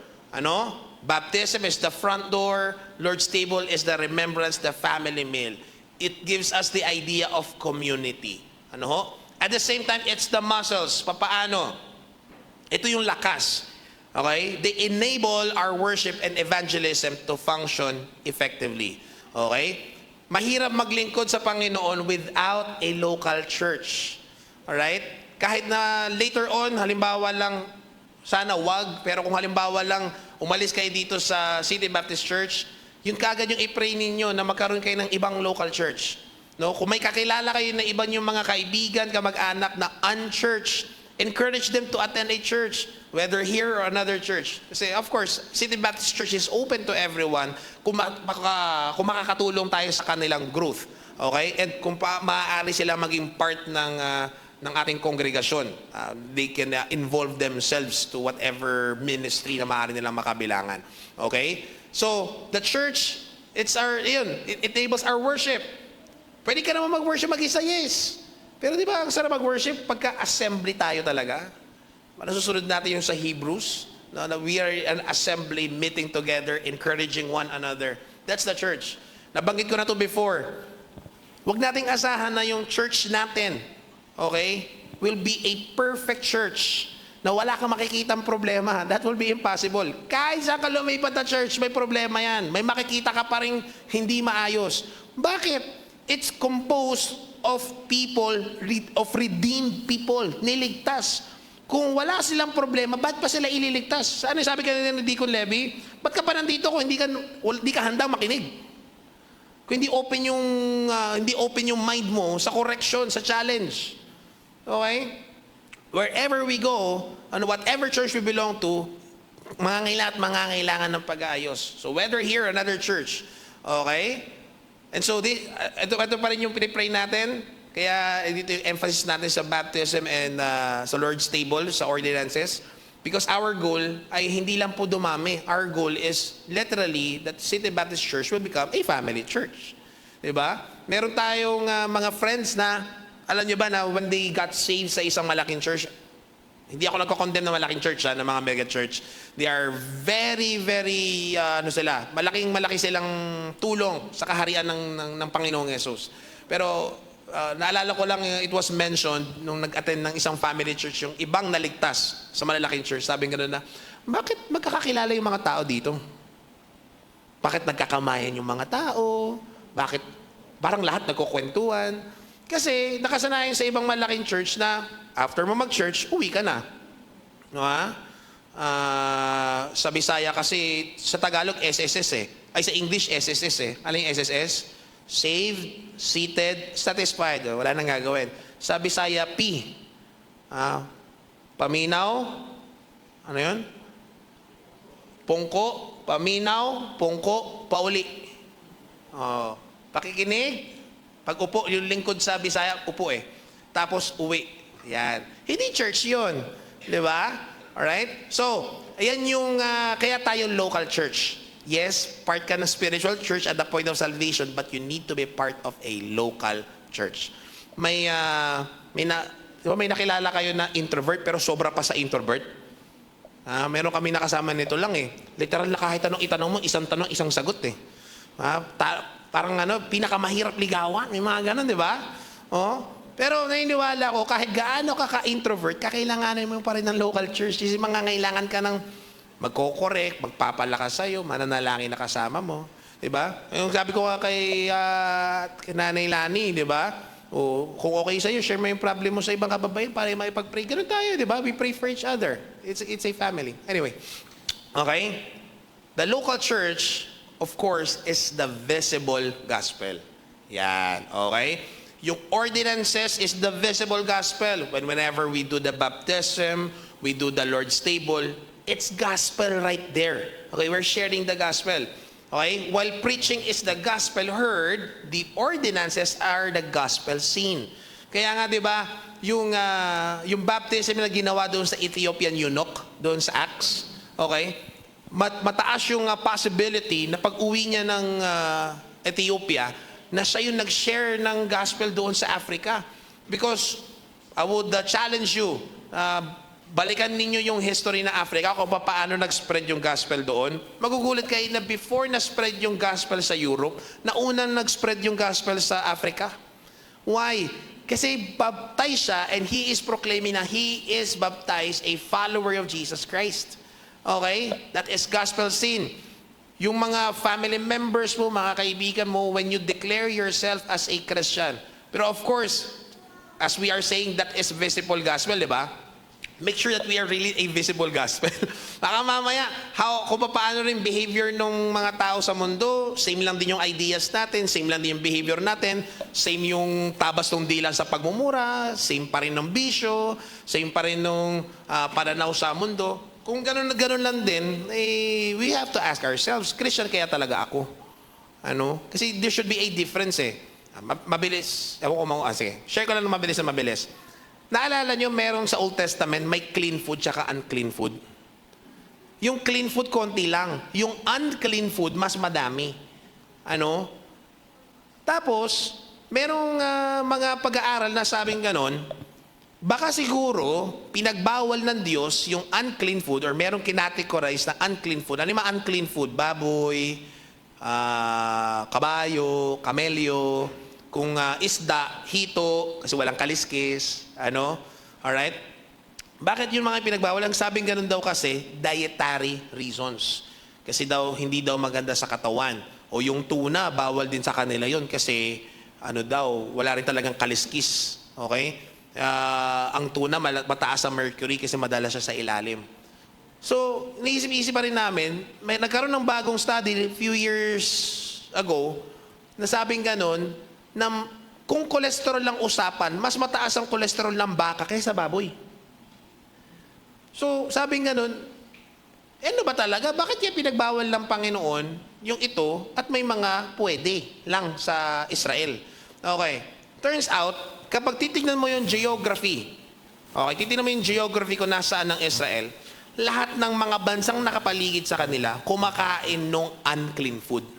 A: Baptism is the front door. Lord's table is the remembrance, the family meal. It gives us the idea of community. At the same time, it's the muscles. Papaano? Ito yung lakas. Okay? They enable our worship and evangelism to function effectively. Okay? Mahirap maglingkod sa Panginoon without a local church. Alright? Kahit na later on, halimbawa lang, sana wag, pero kung halimbawa lang, umalis kayo dito sa City Baptist Church, yun kagad yung i-pray ninyo na magkaroon kayo ng ibang local church. Kung may kakilala kayo na ibang yung mga kaibigan, kamag-anak na unchurched, encourage them to attend a church, whether here or another church. Kasi of course, City Baptist Church is open to everyone kung makakatulong tayo sa kanilang growth. Okay? And kung maaari sila maging part ng ng ating kongregasyon. They can involve themselves to whatever ministry na maaari nilang makabilangan. Okay? So, the church, it enables our worship. Pwede ka naman mag-worship mag-isa, yes. Pero di ba, ang sarap mag-worship pagka-assembly tayo talaga. Nasusunod natin yung sa Hebrews, na we are an assembly meeting together, encouraging one another. That's the church. Nabanggit ko na to before. Huwag nating asahan na yung church natin, okay, will be a perfect church na wala kang makikitang problema. That will be impossible. Kahit saan ka lumipat na church, may problema yan. May makikita ka pa rin hindi maayos. Bakit? It's composed of people, of redeemed people, niligtas. Kung wala silang problema, ba't pa sila ililigtas? Ano sabi kanina ni Deacon Levy? Ba't ka pa nandito kung hindi ka handang makinig? Kung hindi open yung mind mo sa correction, sa challenge. Okay? Wherever we go, whatever church we belong to, mangangailangan ng pag-aayos. So whether here or another church, okay? And so ito pa rin yung pinipray natin. Kaya dito yung emphasis natin sa baptism and sa Lord's table, sa ordinances. Because our goal ay hindi lang po dumami. Our goal is literally that City Baptist Church will become a family church. Diba? Meron tayong mga friends na, alam nyo ba na when they got saved sa isang malaking church, hindi ako nagko-condemn ng malaking church, ng mga mega church. They are very, very, malaki silang tulong sa kaharian ng Panginoong Yesus. Pero, naalala ko lang, it was mentioned nung nag-attend ng isang family church, yung ibang naligtas sa malalaking church. Sabi nga na, bakit magkakakilala yung mga tao dito? Bakit nagkakamayan yung mga tao? Bakit parang lahat nagkukwentuhan? Kasi nakasanayan sa ibang malaking church na after mo mag-church, uwi ka na. No, sa Bisaya kasi, sa Tagalog, SSS eh. Ay, sa English, SSS eh. Ano yung SSS? Saved, seated, satisfied. Wala nang gagawin. Sa Bisaya, P. Paminaw. Ano yun? Pungko. Paminaw. Pungko. Pauli. Pakikinig. Pag upo, yung lingkod sa Bisaya, upo eh. Tapos uwi. Yan. Hindi church yun. Di ba? Alright? So, ayan yung, kaya tayo local church. Yes, part ka ng spiritual church at the point of salvation, but you need to be part of a local church. May nakilala kayo na introvert pero sobra pa sa introvert. Meron kami nakasama nito lang eh. Literal na kahit anong itanong mo, isang tanong, isang sagot eh. Parang pinakamahirap ligawan. May mga ganun, di ba? Pero naniniwala ko, kahit gaano ka ka-introvert, kakailanganin mo pa rin ng local church. Kasi mangangailangan ka ng magko-correct, magpapalakas sa'yo, mananalangin na kasama mo. Diba? Yung sabi ko kay Nanay Lani, diba? Kung okay sa'yo, share mo yung problem mo sa ibang kababayan para makipag-pray. Ganun tayo, diba? We pray for each other. It's a family. Anyway, okay? The local church, of course, is the visible gospel. Yan, okay? Yung ordinances is the visible gospel. Whenever we do the baptism, we do the Lord's table, it's gospel right there. Okay, we're sharing the gospel. Okay, while preaching is the gospel heard, the ordinances are the gospel seen. Kaya nga 'di ba, yung baptism na ginawa doon sa Ethiopian eunuch, doon sa Acts, okay? Mataas yung possibility na pag-uwi niya ng Ethiopia, na siya yung nag-share ng gospel doon sa Africa. Because I would challenge you, balikan ninyo yung history na Africa kung paano nag-spread yung gospel doon. Magugulat kayo na before na-spread yung gospel sa Europe, naunang nag-spread yung gospel sa Africa. Why? Kasi baptized siya and he is proclaiming na he is baptized a follower of Jesus Christ. Okay? That is gospel seen. Yung mga family members mo, mga kaibigan mo, when you declare yourself as a Christian. Pero of course, as we are saying, that is visible gospel, di ba? Make sure that we are really a visible gospel. Baka mamaya, kung paano rin behavior ng mga tao sa mundo, same lang din yung ideas natin, same lang din yung behavior natin, same yung tabas ng dila sa pagmumura, same pa rin ng bisyo, same pa rin ng pananaw sa mundo. Kung ganun lang din, we have to ask ourselves, Christian kaya talaga ako? Kasi there should be a difference eh. Mabilis. Sige. Share ko lang mabilis. Naalala nyo, merong sa Old Testament, may clean food tsaka unclean food. Yung clean food, konti lang. Yung unclean food, mas madami. Ano? Tapos, merong mga pag-aaral na sabing ganon, baka siguro, pinagbawal ng Diyos yung unclean food or merong kinategorize na unclean food. Ano yung mga unclean food? Baboy, kabayo, kamelyo, kung isda, hito, kasi walang kaliskis, ano? Alright? Bakit yung mga pinagbawal? Ang sabing ganun daw kasi, dietary reasons. Kasi daw, hindi daw maganda sa katawan. O yung tuna, bawal din sa kanila yon kasi, ano daw, wala rin talagang kaliskis. Okay? Ang tuna, mataas ang mercury kasi madalas siya sa ilalim. So, naisip-isip pa rin namin, may nagkaroon ng bagong study a few years ago, na sabing ganun, na kung kolesterol lang usapan, mas mataas ang kolesterol ng baka kaysa baboy. So, sabing ganun, ano ba talaga? Bakit yung pinagbawal ng Panginoon yung ito at may mga pwede lang sa Israel? Okay. Turns out, kapag titignan mo yung geography, okay, titignan mo yung geography kung nasaan ng Israel, lahat ng mga bansang nakapaligid sa kanila, kumakain ng unclean food.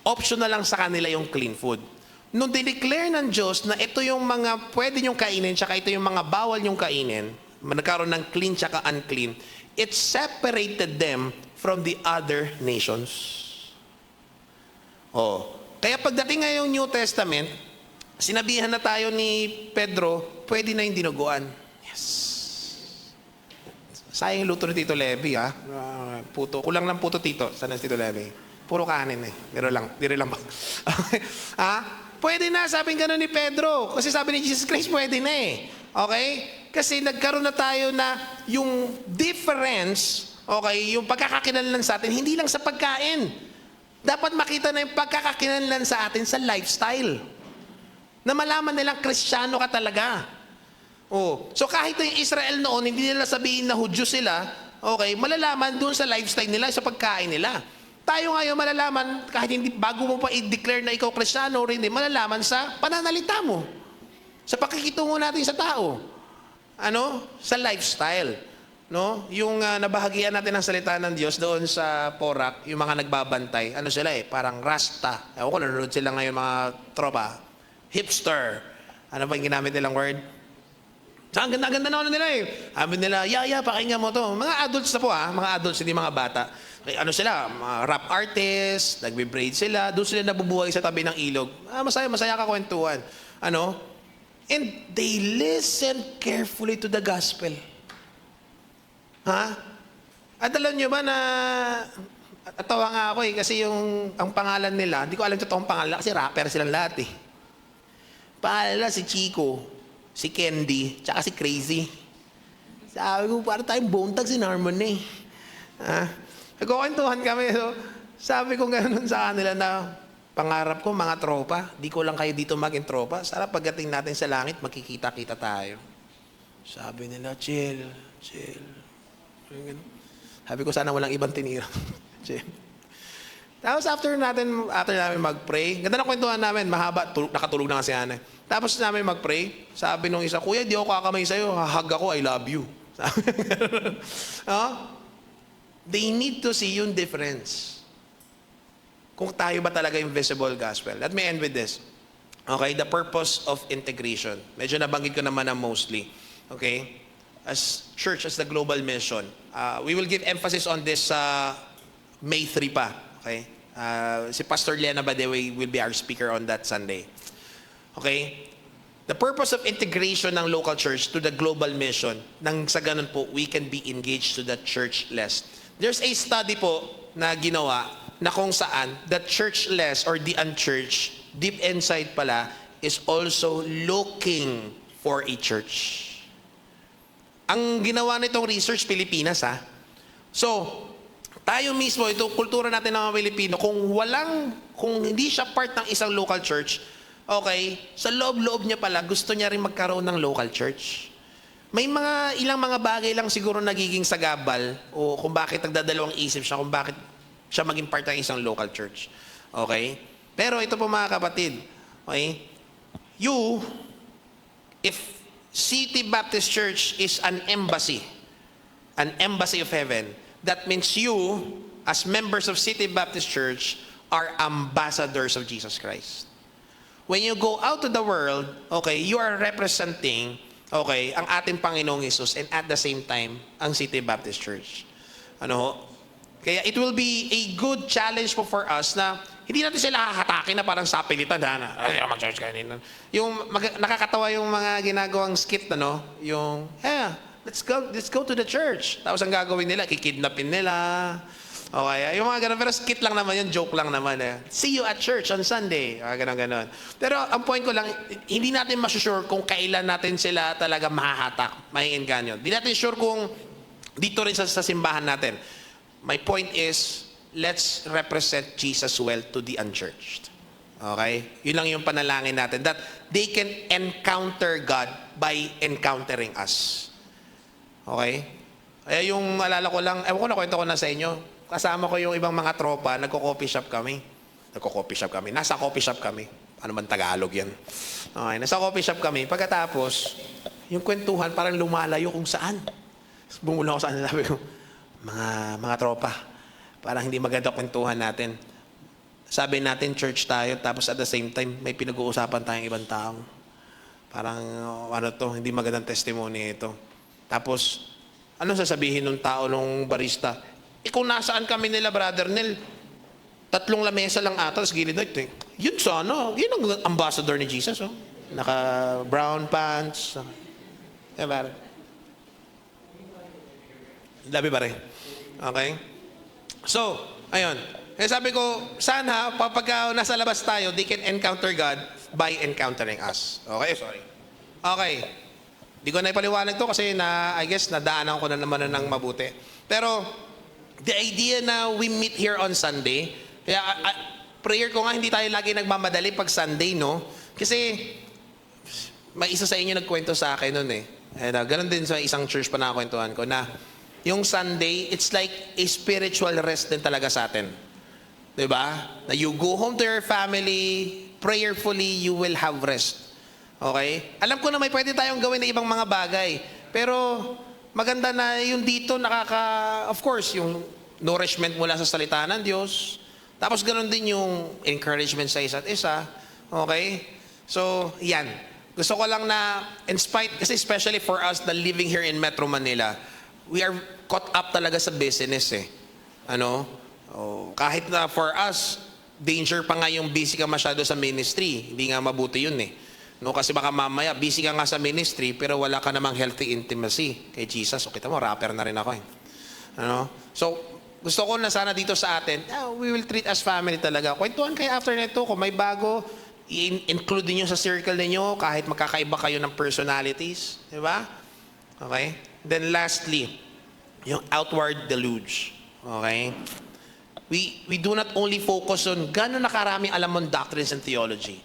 A: Optional lang sa kanila yung clean food. Nung dineclare ng Diyos na ito yung mga pwede nyong kainin, tsaka ito yung mga bawal nyong kainin, nagkaroon ng clean tsaka unclean, it separated them from the other nations. Oh. Kaya pagdating ngayong New Testament, sinabihan na tayo ni Pedro, pwede na yung dinuguan. Yes. Sayang yung luto ni Tito Levy, ha? Puto. Kulang lang puto, Tito. Sana si Tito Levy. Puro kanin eh. Pero lang. Dire lang. Ha? Pwede na, sabing gano'n ni Pedro. Kasi sabi ni Jesus Christ, pwede na eh. Okay? Kasi nagkaroon na tayo na yung difference, okay, yung pagkakakilanlan sa atin, hindi lang sa pagkain. Dapat makita na yung pagkakakilanlan sa atin sa lifestyle. Na malaman nilang Kristiyano ka talaga. Oh. So kahit yung Israel noon, hindi nila sabihin na Hudyo sila, okay, malalaman doon sa lifestyle nila, sa pagkain nila. Tayo ngayon malalaman, kahit hindi, bago mo pa i-declare na ikaw Kristiyano rin, malalaman sa pananalita mo. Sa pakikitungo natin sa tao. Ano? Sa lifestyle. No? Yung nabahagian natin ng salita ng Diyos doon sa Porac, yung mga nagbabantay, ano sila eh, parang Rasta. Ewan ko, nanonood sila ngayon mga tropa. Hipster. Ano ba yung ginamit nilang word? So, ang ganda-ganda na nila eh. Sabi nila, pakinggan mo to. Mga adults na po mga adults, hindi mga bata. Ano sila, rap artist, nagbe-braid sila, doon sila nabubuhay sa tabi ng ilog. Masaya ka kwentuhan. Ano? And they listen carefully to the gospel. Ha? At alam nyo ba na, atawa nga ako eh, kasi ang pangalan nila, hindi ko alam totoong pangalan, kasi rapper silang lahat eh. Pangalan nila si Chico, si Candy, tsaka si Crazy. Sabi ko, para tayong Bone Thugs in Harmony. Nagkukwentuhan kami. So, sabi ko gano'n sa kanila na pangarap ko, mga tropa, di ko lang kayo dito maging tropa. Sarap pagdating natin sa langit, makikita-kita tayo. Sabi nila, chill. Sabi ko, sana walang ibang tinira. Chill. Tapos after namin mag-pray, ganda na kwentuhan namin, mahaba, nakatulog na kasi Ana. Tapos namin mag-pray, sabi nung isa, Kuya, di ako kakamay sa'yo, hahag ako, I love you. They need to see yung difference. Kung tayo ba talaga yung visible gospel. Let me end with this. Okay, the purpose of integration. Medyo nabanggit ko naman na mostly. Okay? As church, as the global mission. We will give emphasis on this May 3 pa. Okay? Si Pastor Lena Badewe will be our speaker on that Sunday. Okay? The purpose of integration ng local church to the global mission, nang sa ganun po, we can be engaged to the churchless. There's a study po na ginawa na kung saan the churchless or the unchurched, deep inside pala, is also looking for a church. Ang ginawa nitong research, Pilipinas So, tayo mismo, ito kultura natin ng mga Pilipino, kung hindi siya part ng isang local church, okay, sa loob-loob niya pala, gusto niya rin magkaroon ng local church. May ilang mga bagay lang siguro nagiging sagabal o kung bakit nagdadalawang isip siya, kung bakit siya maging part ng isang local church. Okay? Pero ito po mga kapatid, okay? You if City Baptist Church is an embassy of heaven, that means you, as members of City Baptist Church, are ambassadors of Jesus Christ. When you go out to the world, okay, you are representing, okay, ang ating Panginoong Hesus, and at the same time, ang City Baptist Church. Kaya it will be a good challenge po for us na hindi natin sila kakatakin na parang sapilitan ay, mag-church kanina. Yung nakakatawa yung mga ginagawang skit yung let's go to the church. Tapos ang gagawin nila, kikidnapin nila. Okay, yung mga ganun, pero skit lang naman yun, joke lang naman See you at church on Sunday. Ganon. Pero ang point ko lang, hindi natin masusure kung kailan natin sila talaga mahahatak, maiinganyo. Hindi natin sure kung dito rin sa simbahan natin. My point is, let's represent Jesus well to the unchurched. Okay? Yun lang yung panalangin natin, that they can encounter God by encountering us. Okay? Kaya yung alala ko lang, ewan ko na kwento ko na sa inyo, kasama ko yung ibang mga tropa, nagko-coffee shop kami. Nasa coffee shop kami. Ano man Tagalog yan? Okay, nasa coffee shop kami. Pagkatapos, yung kwentuhan parang lumalayo kung saan. Bumula ako saan, sabi ko, mga tropa, parang hindi maganda kwentuhan natin. Sabi natin, church tayo, tapos at the same time, may pinag-uusapan tayong ibang tao. Parang, hindi magandang testimony ito. Tapos, ano sasabihin ng tao, ng barista? Kung nasaan kami nila, Brother Nel, 3 lamesa lang ata, sa gilid na ito. Yun yun ang ambassador ni Jesus. Naka brown pants. Diba? Labi ba rin? Okay? So, ayun. Kaya sabi ko, sana, pagka nasa labas tayo, they can encounter God by encountering us. Okay? Sorry. Okay. Di ko na ipaliwanag to kasi I guess nadaanan ko na naman ng mabuti. Pero, the idea na we meet here on Sunday, kaya prayer ko nga hindi tayo lagi nagmamadali pag Sunday, no? Kasi may isa sa inyo nagkwento sa akin noon ganun din sa isang church pa nakakwentuhan ko na yung Sunday, it's like a spiritual rest din talaga sa atin. Diba? Na you go home to your family, prayerfully, you will have rest. Okay? Alam ko na may pwede tayong gawin na ibang mga bagay. Pero maganda na yung dito of course, yung nourishment mula sa salita ng Diyos. Tapos ganun din yung encouragement sa isa't isa. Okay? So, yan. Gusto ko lang na, kasi especially for us na living here in Metro Manila, we are caught up talaga sa business kahit na for us, danger pa nga yung busy ka masyado sa ministry. Hindi nga mabuti yun kasi baka mamaya, busy ka nga sa ministry, pero wala ka namang healthy intimacy kay Jesus. So, kita mo, rapper na rin ako So, gusto ko na sana dito sa atin, we will treat as family talaga. Kwentuhan kayo after nito, kung may bago, include niyo sa circle niyo kahit magkakaiba kayo ng personalities. Di ba? Okay? Then lastly, yung outward deluge. Okay? We do not only focus on gano'n nakaraming alam mong doctrines and theology.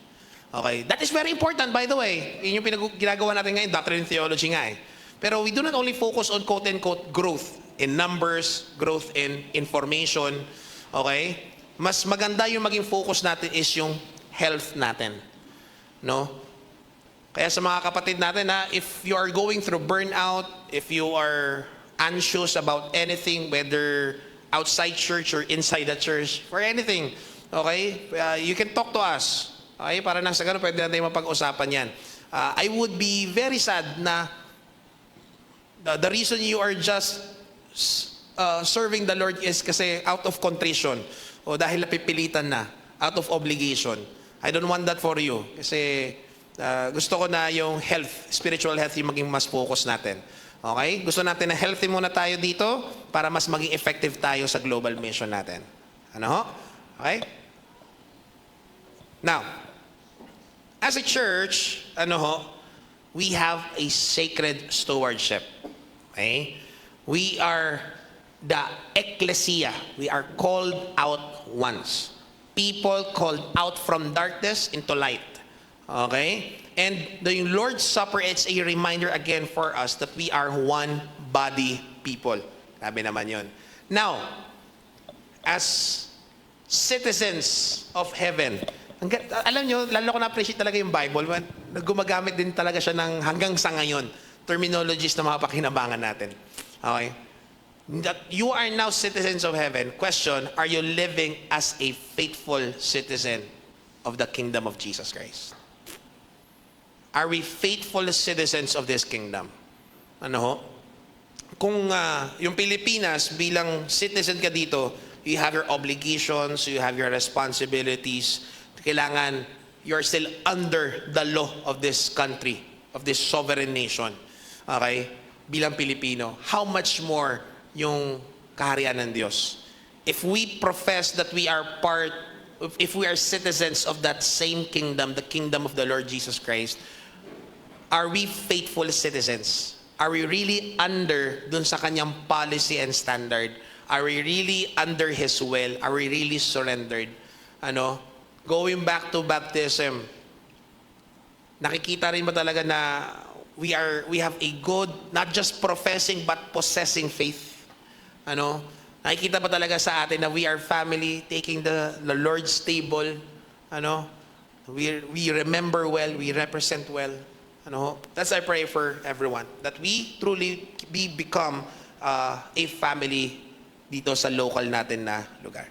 A: Okay? That is very important, by the way. Yun yung ginagawa natin ngayon, doctrine and theology nga Pero we do not only focus on quote-unquote growth in numbers, growth in information. Okay? Mas maganda yung maging focus natin is yung health natin. No? Kaya sa mga kapatid natin if you are going through burnout, if you are anxious about anything, whether outside church or inside the church, for anything, okay? You can talk to us. Okay? Para nang sa ganun, pwede natin mapag-usapan yan. I would be very sad na the reason you are just serving the Lord is kasi out of contrition o dahil napipilitan na, out of obligation. I don't want that for you. Kasi gusto ko na yung health, spiritual health yung maging mas focus natin. Okay? Gusto natin na healthy muna tayo dito para mas maging effective tayo sa global mission natin. Okay? Now, as a church, we have a sacred stewardship. Okay? We are the ecclesia. We are called out ones. People called out from darkness into light. Okay? And the Lord's Supper, it's a reminder again for us that we are one body people. Sabi naman yun. Now, as citizens of heaven, Alam nyo, lalo ko na-appreciate talaga yung Bible. Gumagamit din talaga siya ng hanggang sa ngayon, terminologies na mapakinabangan natin. Okay? That you are now citizens of heaven. Question, are you living as a faithful citizen of the kingdom of Jesus Christ? Are we faithful citizens of this kingdom? Ano ho? Kung yung Pilipinas, bilang citizen ka dito, you have your obligations, you have your responsibilities. Kailangan, you're still under the law of this country, of this sovereign nation. Okay? Bilang Pilipino, how much more yung kaharian ng Diyos? If we profess that we are if we are citizens of that same kingdom, the kingdom of the Lord Jesus Christ, are we faithful citizens? Are we really under dun sa kanyang policy and standard? Are we really under His will? Are we really surrendered? Going back to baptism, nakikita rin ba talaga na we have a good, not just professing but possessing faith? Nakikita ba talaga sa atin na we are family taking the Lord's table? We remember well, we represent well. That's I pray for everyone, that we truly become a family dito sa local natin na lugar.